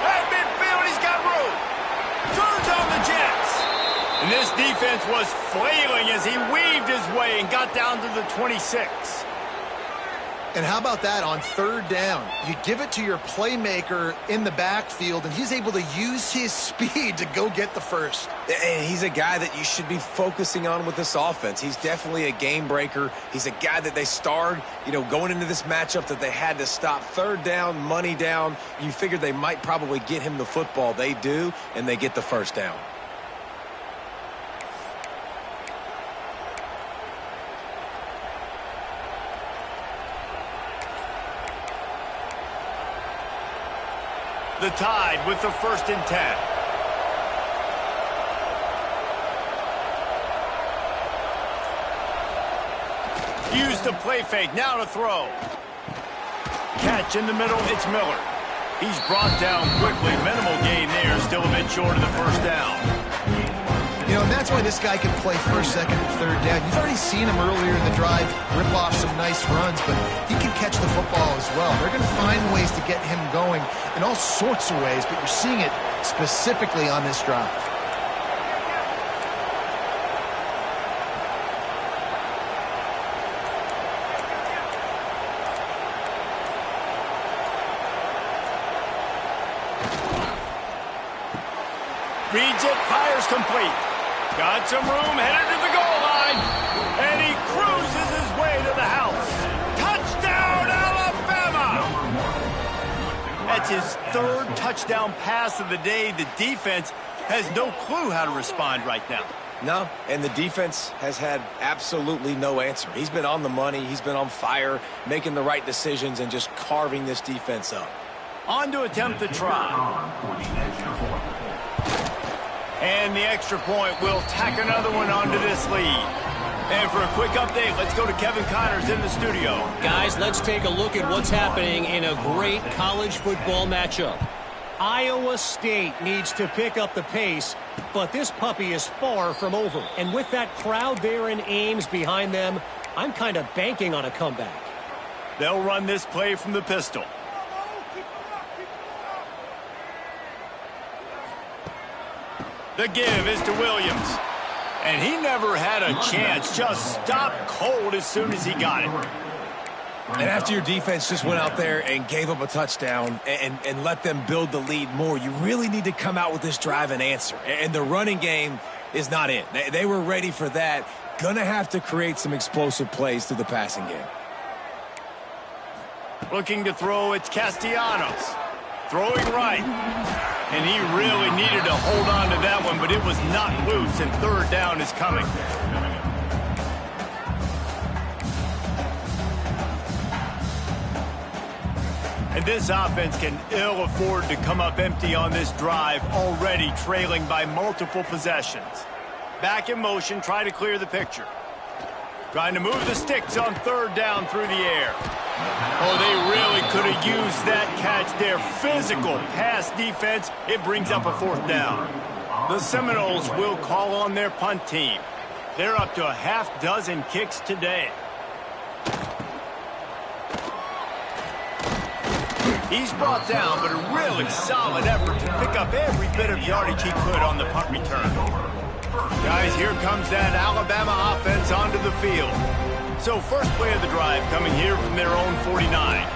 At midfield, he's got room. Turns on the Jets. And this defense was flailing as he weaved his way and got down to the 26. And how about that on third down? You give it to your playmaker in the backfield, and he's able to use his speed to go get the first. And he's a guy that you should be focusing on with this offense. He's definitely a game breaker. He's a guy that they starred, going into this matchup that they had to stop. Third down, money down. You figured they might probably get him the football. They do, and they get the first down. The Tide with the 1st and 10. Use the play fake, now to throw. Catch in the middle, it's Miller. He's brought down quickly. Minimal gain there. Still a bit short of the first down. You know, and that's why this guy can play first, second, and third down. You've already seen him earlier in the drive rip off some nice runs, but he can catch the football as well. They're going to find ways to get him going in all sorts of ways, but you're seeing it specifically on this drive. Reads it, fires complete. Got some room, headed to the goal line. And he cruises his way to the house. Touchdown, Alabama! That's his third touchdown pass of the day. The defense has no clue how to respond right now. No, and the defense has had absolutely no answer. He's been on the money. He's been on fire, making the right decisions and just carving this defense up. On to attempt the try. And the extra point will tack another one onto this lead. And for a quick update, let's go to Kevin Connors in the studio. Guys, let's take a look at what's happening in a great college football matchup. Iowa State needs to pick up the pace, but this puppy is far from over. And with that crowd there in Ames behind them, I'm kind of banking on a comeback. They'll run this play from the pistol. The give is to Williams. And he never had a chance. Just stopped cold as soon as he got it. And after your defense just went out there and gave up a touchdown and let them build the lead more, you really need to come out with this drive and answer. And the running game is not it. They were ready for that. Gonna have to create some explosive plays through the passing game. Looking to throw, it's Castellanos. Throwing right. And he really needed to hold on to that one, but it was not loose, and third down is coming. And this offense can ill afford to come up empty on this drive, already trailing by multiple possessions. Back in motion, try to clear the picture. Trying to move the sticks on third down through the air. Oh, they really could have used that catch there. Physical pass defense. It brings up a fourth down. The Seminoles will call on their punt team. They're up to a half dozen kicks today. He's brought down, but a really solid effort to pick up every bit of yardage he could on the punt return. Guys, here comes that Alabama offense onto the field. So first play of the drive coming here from their own 49.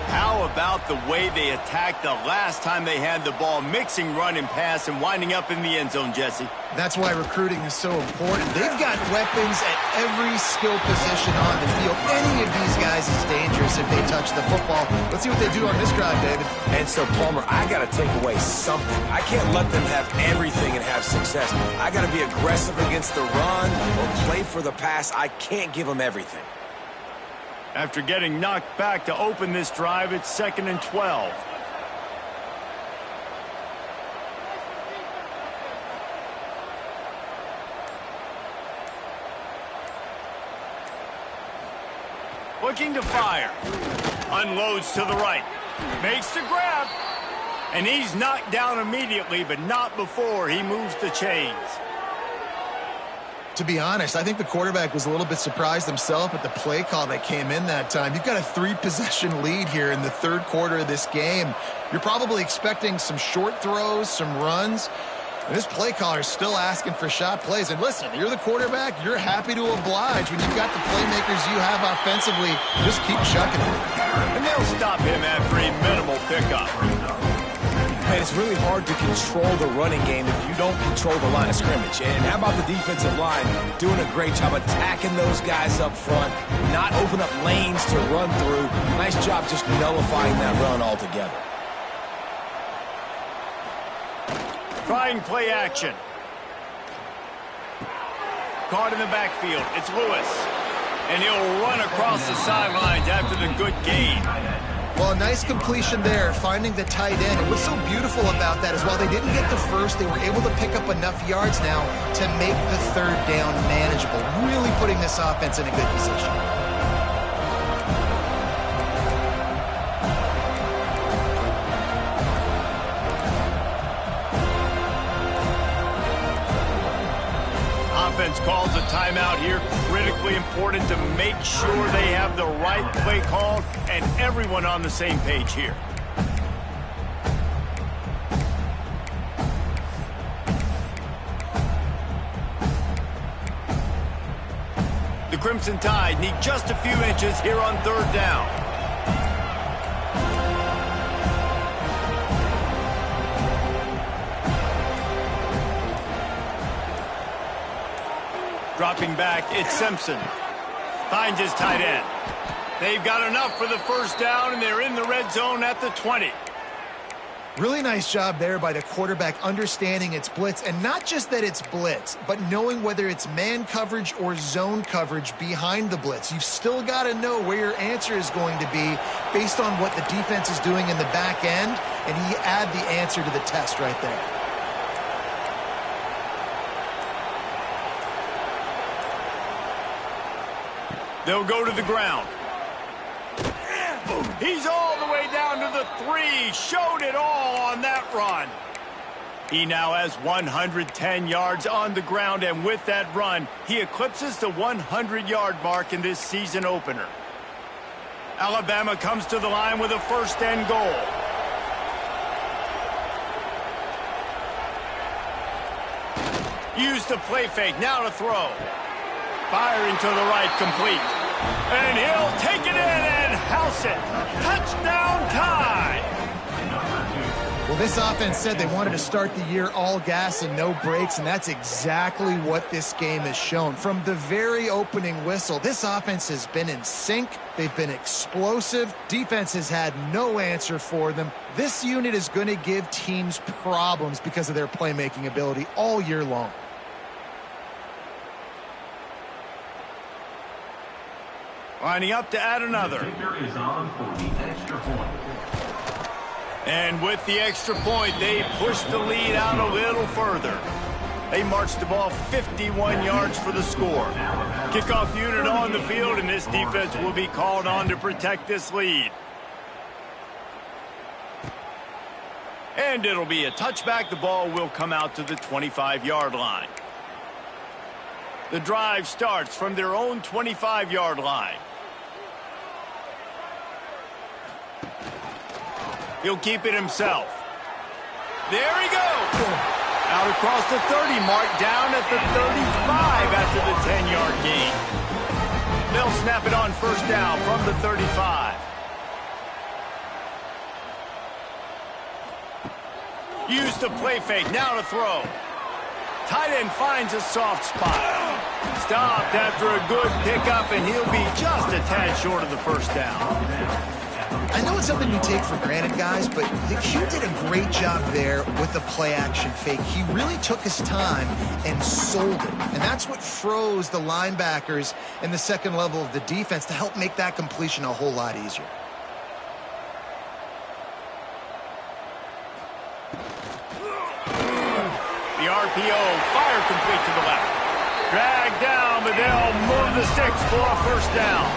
How about the way they attacked the last time they had the ball, mixing run and pass and winding up in the end zone, Jesse? That's why recruiting is so important. They've got weapons at every skill position on the field. Any of these guys is dangerous if they touch the football. Let's see what they do on this drive, David. And so, Palmer, I got to take away something. I can't let them have everything and have success. I got to be aggressive against the run or play for the pass. I can't give them everything. After getting knocked back to open this drive, it's 2nd and 12. Looking to fire. Unloads to the right. Makes the grab. And he's knocked down immediately, but not before he moves the chains. To be honest, I think the quarterback was a little bit surprised himself at the play call that came in that time. You've got a 3-possession lead here in the third quarter of this game. You're probably expecting some short throws, some runs. And this play caller is still asking for shot plays. And listen, you're the quarterback. You're happy to oblige when you've got the playmakers you have offensively. Just keep chucking it. And they'll stop him after a minimal pickup. And it's really hard to control the running game if you don't control the line of scrimmage. And how about the defensive line doing a great job attacking those guys up front, not open up lanes to run through. Nice job just nullifying that run altogether. Trying play action. Caught in the backfield. It's Lewis. And he'll run across the sidelines after the good gain. Well, a nice completion there, finding the tight end. And what's so beautiful about that is while they didn't get the first, they were able to pick up enough yards now to make the third down manageable, really putting this offense in a good position. calls a timeout here. Critically important to make sure they have the right play called and everyone on the same page here. The Crimson Tide need just a few inches here on third down. Dropping back, it's Simpson. Finds his tight end. They've got enough for the first down, and they're in the red zone at the 20. Really nice job there by the quarterback understanding it's blitz, and not just that it's blitz, but knowing whether it's man coverage or zone coverage behind the blitz. You've still got to know where your answer is going to be based on what the defense is doing in the back end, and he add the answer to the test right there. They'll go to the ground. He's all the way down to the 3. Showed it all on that run. He now has 110 yards on the ground, and with that run, he eclipses the 100-yard mark in this season opener. Alabama comes to the line with a first and goal. Use the play fake, now to throw. Firing to the right, complete. And he'll take it in and house it. Touchdown Tide! Well, this offense said they wanted to start the year all gas and no brakes, and that's exactly what this game has shown. From the very opening whistle, this offense has been in sync. They've been explosive. Defense has had no answer for them. This unit is going to give teams problems because of their playmaking ability all year long. Lining up to add another. And with the extra point, they push the lead out a little further. They march the ball 51 yards for the score. Kickoff unit on the field, and this defense will be called on to protect this lead. And it'll be a touchback. The ball will come out to the 25-yard line. The drive starts from their own 25-yard line. He'll keep it himself. There he goes. Out across the 30 mark, down at the 35 after the 10-yard gain. They'll snap it on first down from the 35. Use the play fake, now to throw. Tight end finds a soft spot. Stopped after a good pickup, and he'll be just a tad short of the first down. I know it's something you take for granted, guys, but the Q did a great job there with the play-action fake. He really took his time and sold it, and that's what froze the linebackers in the second level of the defense to help make that completion a whole lot easier. The RPO, fire complete to the left. Dragged down, but they'll move the sticks for a first down.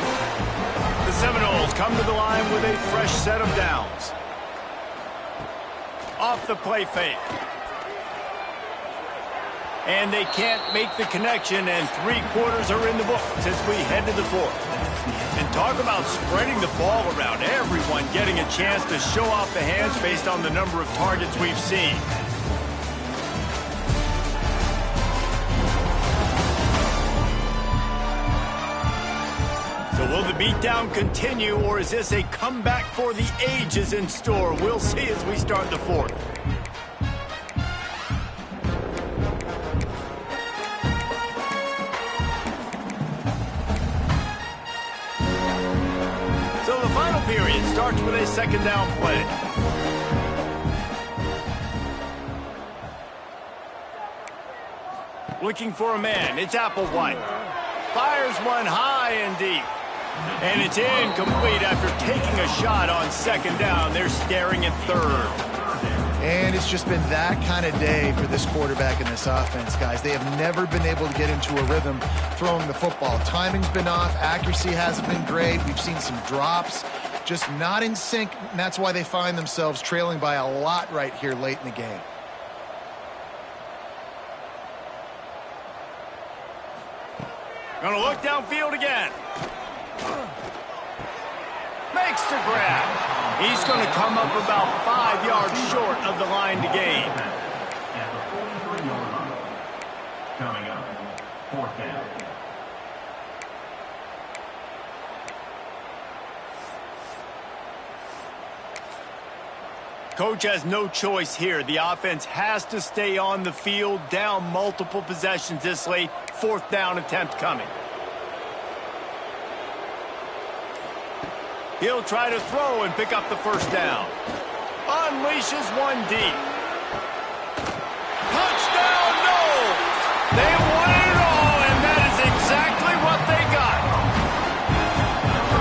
The Seminoles come to the line with a fresh set of downs. Off the play fake. And they can't make the connection, and 3/4 are in the books as we head to the fourth. And talk about spreading the ball around. Everyone getting a chance to show off the hands based on the number of targets we've seen. So will the beatdown continue, or is this a comeback for the ages in store? We'll see as we start the fourth. So the final period starts with a second down play. Looking for a man, it's Applewhite. Fires one high and deep. And it's incomplete after taking a shot on second down. They're staring at third. And it's just been that kind of day for this quarterback and this offense, guys. They have never been able to get into a rhythm throwing the football. Timing's been off. Accuracy hasn't been great. We've seen some drops. Just not in sync, and that's why they find themselves trailing by a lot right here late in the game. Gonna look downfield again. Makes the grab. He's going to come up about 5 yards short of the line to gain. At the 43-yard line. Coming up, 4th down. Coach has no choice here. The offense has to stay on the field, down multiple possessions this late. 4th down attempt coming. He'll try to throw and pick up the first down. Unleashes one deep. Touchdown, no! They won it all, and that is exactly what they got.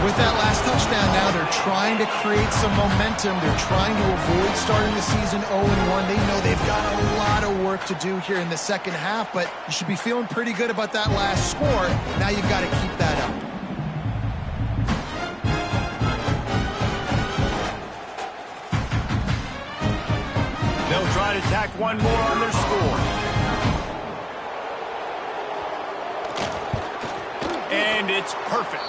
With that last touchdown now, they're trying to create some momentum. They're trying to avoid starting the season 0-1. They know they've got a lot of work to do here in the second half, but you should be feeling pretty good about that last score. Now you've got to keep that up. They'll try to tack one more on their score. And it's perfect.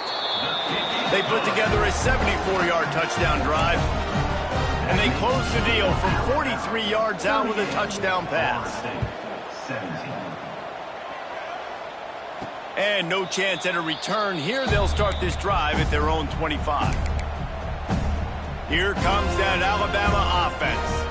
They put together a 74-yard touchdown drive. And they close the deal from 43 yards out with a touchdown pass. And no chance at a return here. They'll start this drive at their own 25. Here comes that Alabama offense.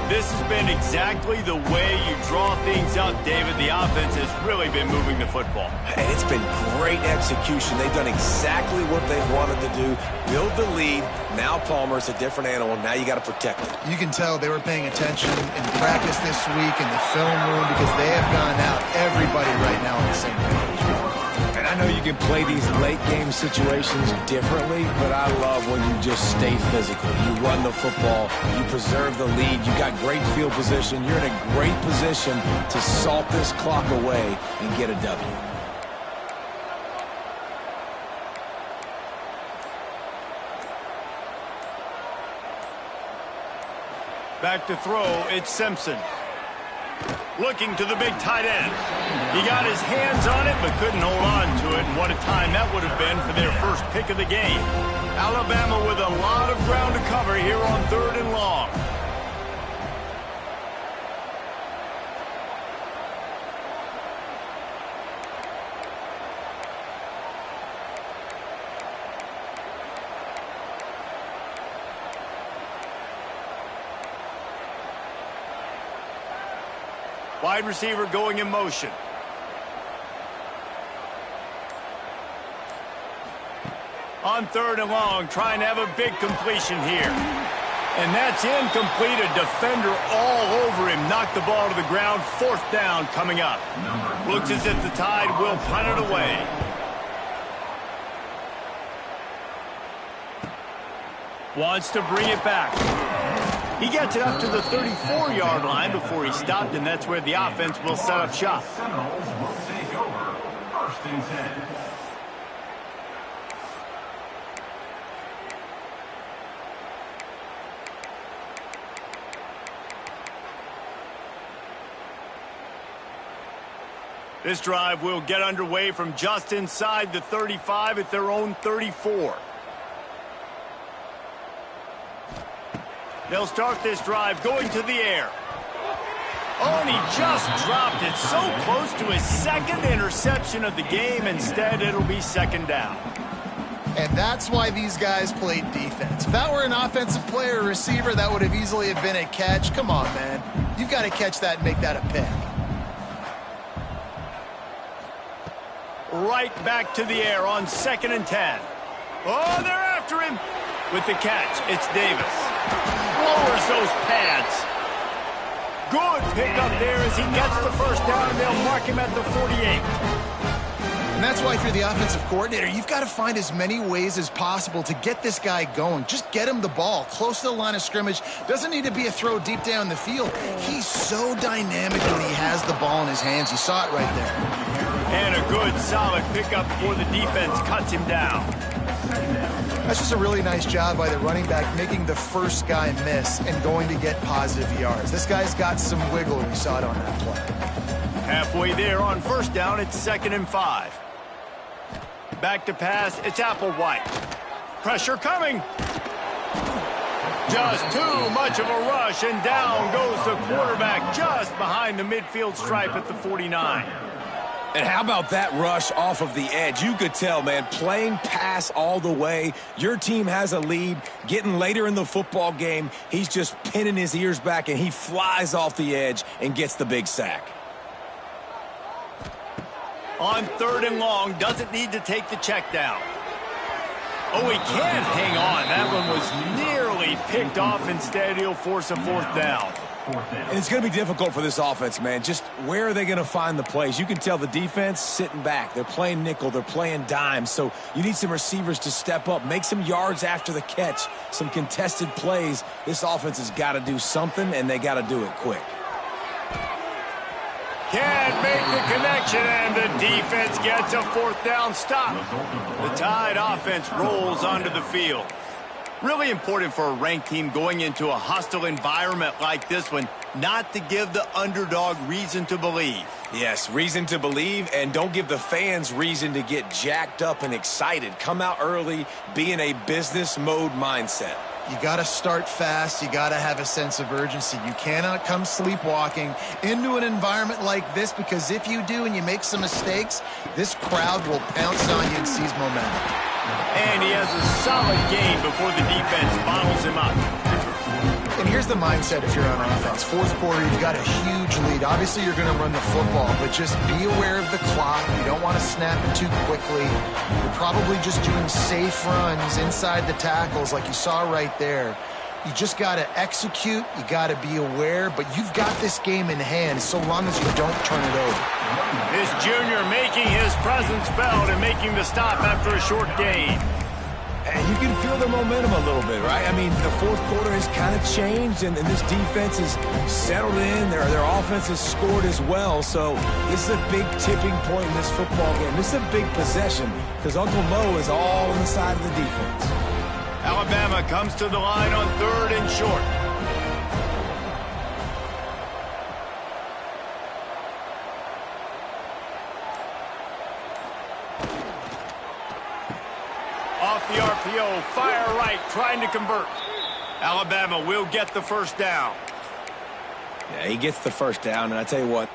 This has been exactly the way you draw things up, David. The offense has really been moving the football. And it's been great execution. They've done exactly what they've wanted to do. Build the lead. Now Palmer's a different animal. Now you got to protect it. You can tell they were paying attention in practice this week in the film room because they have gone out, everybody right now, on the same page. And I know you can play these late game situations differently, but I love when you just stay physical. You run the football, you preserve the lead, you got great field position, you're in a great position to salt this clock away and get a W. Back to throw, it's Simpson. Looking to the big tight end. He got his hands on it, but couldn't hold on to it. And what a time that would have been for their first pick of the game. Alabama with a lot of ground to cover here on 3rd and long. Wide receiver going in motion. On 3rd and long, trying to have a big completion here. And that's incomplete. A defender all over him. Knocked the ball to the ground. 4th down coming up. Looks as if the Tide will punt it away. Wants to bring it back. He gets it up to the 34-yard line before he stopped, and that's where the offense will set up shop. Seminoles will take over 1st and 10. This drive will get underway from just inside the 35 at their own 34. They'll start this drive going to the air. Oh, and he just dropped it so close to his 2nd interception of the game. Instead, it'll be 2nd down. And that's why these guys played defense. If that were an offensive player or receiver, that would have easily have been a catch. Come on, man. You've got to catch that and make that a pick. Right back to the air on 2nd and 10. Oh, they're after him. With the catch, it's Davis. Lowers those pads. Good pickup there as he gets the first down. They'll mark him at the 48. And that's why if you're the offensive coordinator, you've got to find as many ways as possible to get this guy going. Just get him the ball close to the line of scrimmage. Doesn't need to be a throw deep down the field. He's so dynamic when he has the ball in his hands. You saw it right there. And a good, solid pickup before the defense cuts him down. That's just a really nice job by the running back, making the first guy miss and going to get positive yards. This guy's got some wiggle. We saw it on that play. Halfway there on 1st down, it's 2nd and 5. Back to pass, it's Applewhite. Pressure coming. Just too much of a rush, and down goes the quarterback just behind the midfield stripe at the 49. And how about that rush off of the edge? You could tell, man, playing pass all the way. Your team has a lead. Getting later in the football game, he's just pinning his ears back, and he flies off the edge and gets the big sack. On 3rd and long, doesn't need to take the check down. Oh, he can't hang on. That one was nearly picked off. Instead, he'll force a 4th down. And it's going to be difficult for this offense, man. Just where are they going to find the plays? You can tell the defense sitting back. They're playing nickel. They're playing dime. So you need some receivers to step up, make some yards after the catch, some contested plays. This offense has got to do something, and they got to do it quick. Can't make the connection, and the defense gets a 4th down stop. The Tide offense rolls onto the field. Really important for a ranked team going into a hostile environment like this one, not to give the underdog reason to believe. Yes, reason to believe, and don't give the fans reason to get jacked up and excited. Come out early, be in a business mode mindset. You got to start fast. You got to have a sense of urgency. You cannot come sleepwalking into an environment like this, because if you do and you make some mistakes, this crowd will pounce on you and seize momentum. And he has a solid game before the defense bottles him up. And here's the mindset if you're on offense. 4th quarter, you've got a huge lead. Obviously, you're going to run the football, but just be aware of the clock. You don't want to snap it too quickly. You're probably just doing safe runs inside the tackles like you saw right there. You just got to execute. You got to be aware, but you've got this game in hand so long as you don't turn it over. This junior making his presence felt and making the stop after a short gain. And you can feel the momentum a little bit, right? I mean, the 4th quarter has kind of changed, and this defense is settled in. Their offense has scored as well. So this is a big tipping point in this football game. This is a big possession because Uncle Mo is all on the side of the defense. Alabama comes to the line on 3rd and short. Off the RPO, fire right, trying to convert. Alabama will get the 1st down. Yeah, he gets the 1st down, and I tell you what,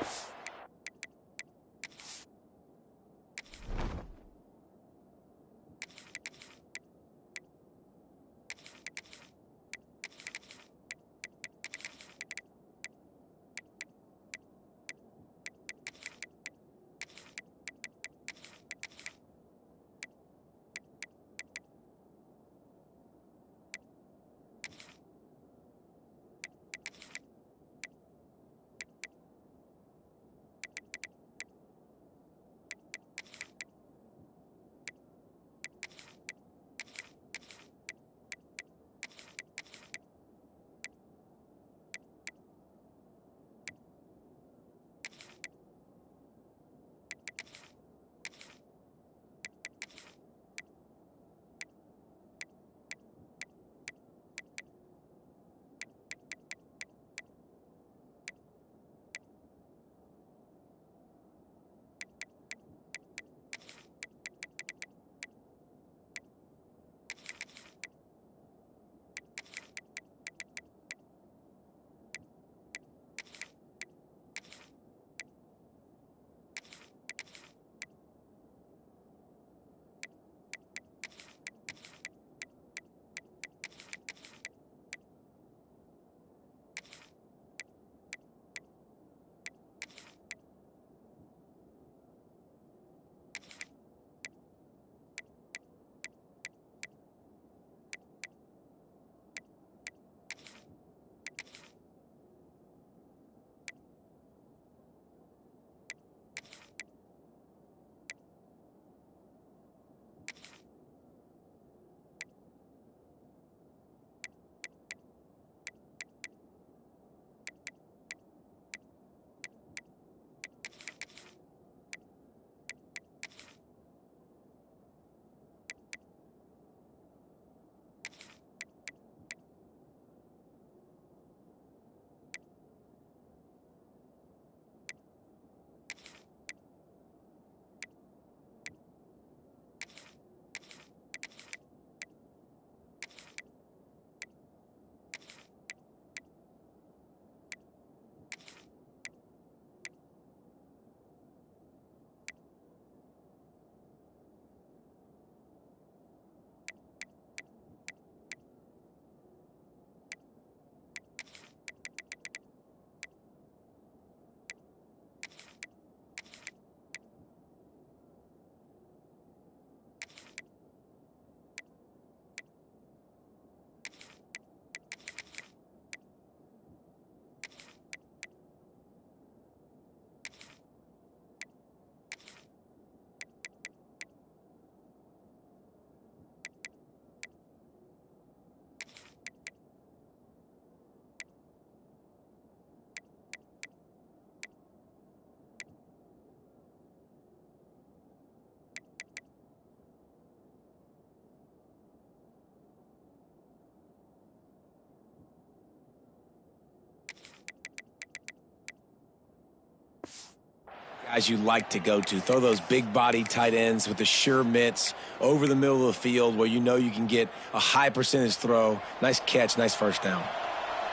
As you like to go to. Throw those big body tight ends with the sure mitts over the middle of the field where you know you can get a high percentage throw. Nice catch, nice first down.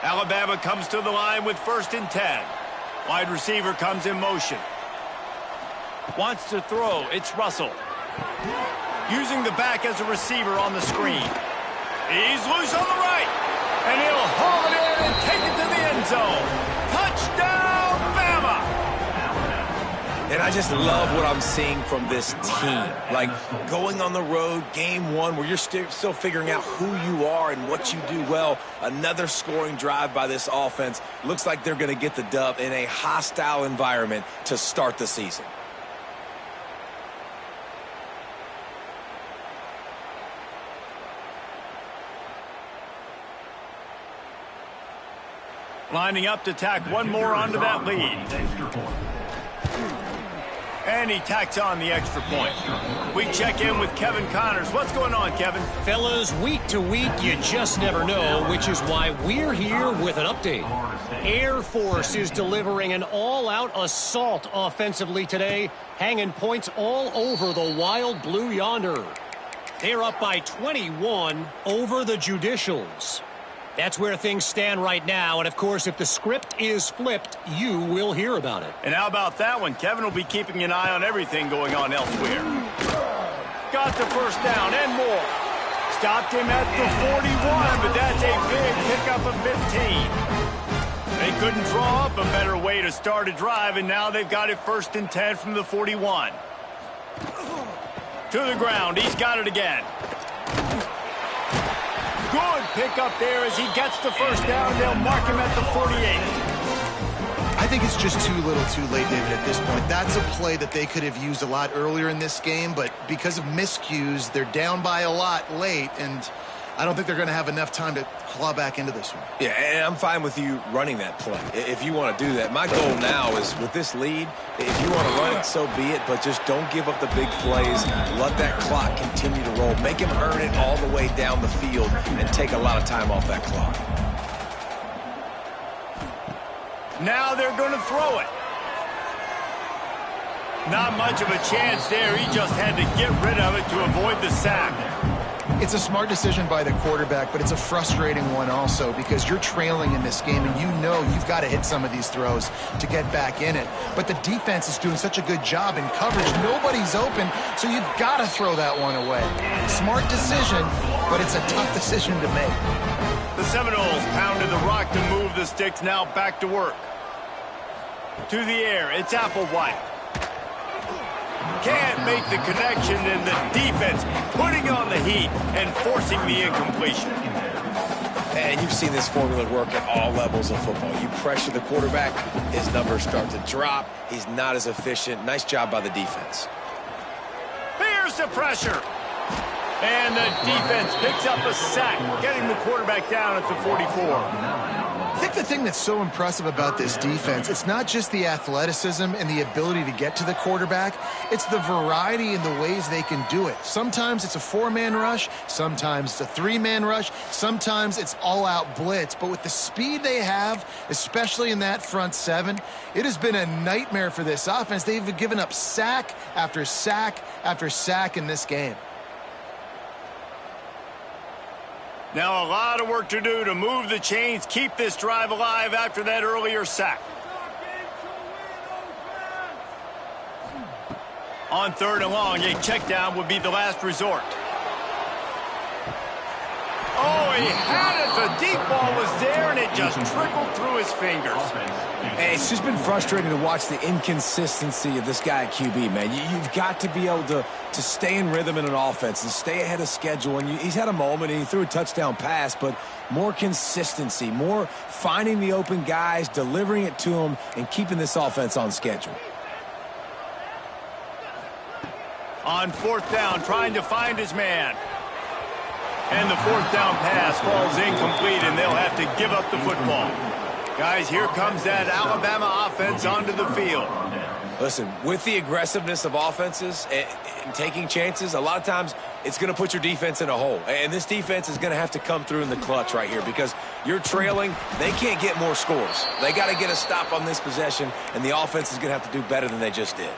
Alabama comes to the line with 1st and 10. Wide receiver comes in motion. Wants to throw. It's Russell. Using the back as a receiver on the screen. He's loose on the right. And he'll haul it in and take it to the end zone. Touchdown, Bama! And I just love what I'm seeing from this team. Like going on the road, game one, where you're still figuring out who you are and what you do well. Another scoring drive by this offense. Looks like they're going to get the dub in a hostile environment to start the season. Lining up to tack one more onto that lead. And he tacks on the extra point. We check in with Kevin Connors. What's going on, Kevin? Fellas, week to week, you just never know, which is why we're here with an update. Air Force is delivering an all-out assault offensively today, hanging points all over the Wild Blue yonder. They're up by 21 over the Judicials. That's where things stand right now, and of course, if the script is flipped, you will hear about it. And how about that one? Kevin will be keeping an eye on everything going on elsewhere. Got the first down and more. Stopped him at the 41, but that's a big pickup of 15. They couldn't draw up a better way to start a drive, and now they've got it 1st and 10 from the 41. To the ground. He's got it again. Good pick up there as he gets the first down. They'll mark him at the 48. I think it's just too little too late, David, at this point. That's a play that they could have used a lot earlier in this game, but because of miscues, they're down by a lot late, and I don't think they're going to have enough time to claw back into this one. Yeah, and I'm fine with you running that play if you want to do that. My goal now is with this lead, if you want to run it, so be it, but just don't give up the big plays. Let that clock continue to roll. Make him earn it all the way down the field and take a lot of time off that clock. Now they're going to throw it. Not much of a chance there. He just had to get rid of it to avoid the sack. It's a smart decision by the quarterback, but it's a frustrating one also because you're trailing in this game and you know you've got to hit some of these throws to get back in it. But the defense is doing such a good job in coverage. Nobody's open, so you've got to throw that one away. Smart decision, but it's a tough decision to make. The Seminoles pounded the rock to move the sticks, now back to work. To the air, it's Applewhite. Can't make the connection, and the defense putting on the heat and forcing the incompletion. And you've seen this formula work at all levels of football. You pressure the quarterback, his numbers start to drop. He's not as efficient. Nice job by the defense. Here's the pressure. And the defense picks up a sack, getting the quarterback down at the 44. I think the thing that's so impressive about this defense, it's not just the athleticism and the ability to get to the quarterback, it's the variety in the ways they can do it. Sometimes it's a 4-man rush, sometimes it's a 3-man rush, sometimes it's all-out blitz. But with the speed they have, especially in that front 7, it has been a nightmare for this offense. They've given up sack after sack after sack in this game. Now a lot of work to do to move the chains, keep this drive alive after that earlier sack. On 3rd and long, a check down would be the last resort. Oh, he had it. The deep ball was there, and it just trickled through his fingers. Hey, it's just been frustrating to watch the inconsistency of this guy at QB, man. You've got to be able to stay in rhythm in an offense and stay ahead of schedule. And he's had a moment, and he threw a touchdown pass, but more consistency, more finding the open guys, delivering it to them, and keeping this offense on schedule. On 4th down, trying to find his man. And the 4th down pass falls incomplete, and they'll have to give up the football. Guys, here comes that Alabama offense onto the field. Listen, with the aggressiveness of offenses and taking chances, a lot of times it's going to put your defense in a hole. And this defense is going to have to come through in the clutch right here because you're trailing. They can't get more scores. They got to get a stop on this possession, and the offense is going to have to do better than they just did.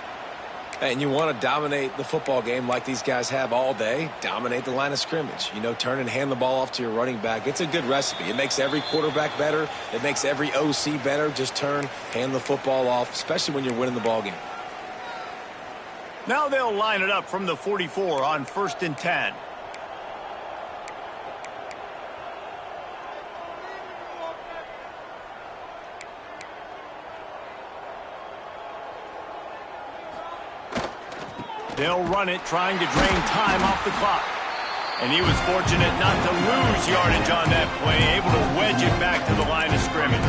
And you want to dominate the football game like these guys have all day. Dominate the line of scrimmage. You know, turn and hand the ball off to your running back. It's a good recipe. It makes every quarterback better. It makes every OC better. Just turn, hand the football off, especially when you're winning the ball game. Now they'll line it up from the 44 on 1st and 10. They'll run it, trying to drain time off the clock. And he was fortunate not to lose yardage on that play, able to wedge it back to the line of scrimmage.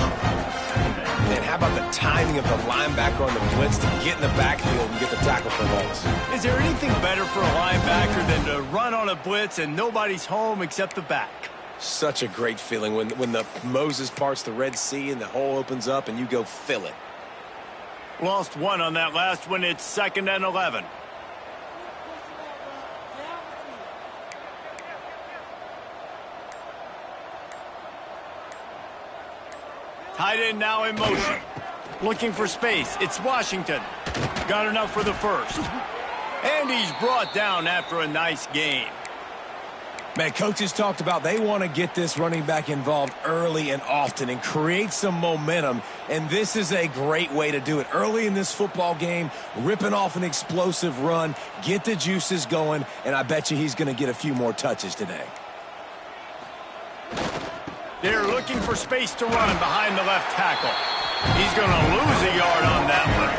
And how about the timing of the linebacker on the blitz to get in the backfield and get the tackle for loss? Is there anything better for a linebacker than to run on a blitz and nobody's home except the back? Such a great feeling when the Moses parts the Red Sea and the hole opens up and you go fill it. Lost one on that last one. It's 2nd and 11. Tight end now in motion. Looking for space. It's Washington. Got enough for the first. And he's brought down after a nice gain. Man, coaches talked about they want to get this running back involved early and often and create some momentum. And this is a great way to do it. Early in this football game, ripping off an explosive run, get the juices going, and I bet you he's going to get a few more touches today. They're looking for space to run behind the left tackle. He's going to lose a yard on that one.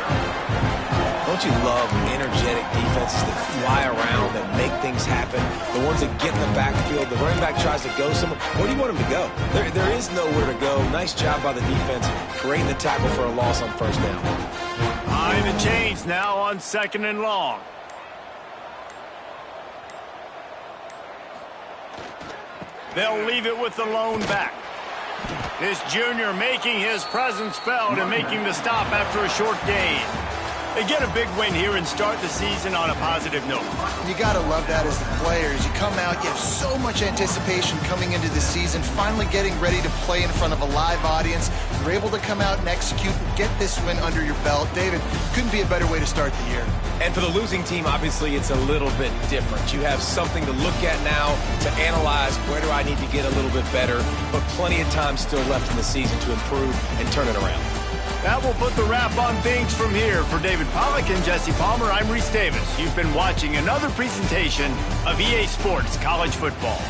Don't you love energetic defenses that fly around, that make things happen? The ones that get in the backfield, the running back tries to go somewhere. Where do you want him to go? There is nowhere to go. Nice job by the defense, creating the tackle for a loss on 1st down. Behind the chains now on 2nd and long. They'll leave it with the lone back. This junior making his presence felt and making the stop after a short gain. They get a big win here and start the season on a positive note. You got to love that as the players. You come out, you have so much anticipation coming into the season, finally getting ready to play in front of a live audience. You're able to come out and execute and get this win under your belt. David, couldn't be a better way to start the year. And for the losing team, obviously, it's a little bit different. You have something to look at now to analyze where do I need to get a little bit better, but plenty of time still left in the season to improve and turn it around. That will put the wrap on things from here. For David Pollack and Jesse Palmer, I'm Reese Davis. You've been watching another presentation of EA Sports College Football.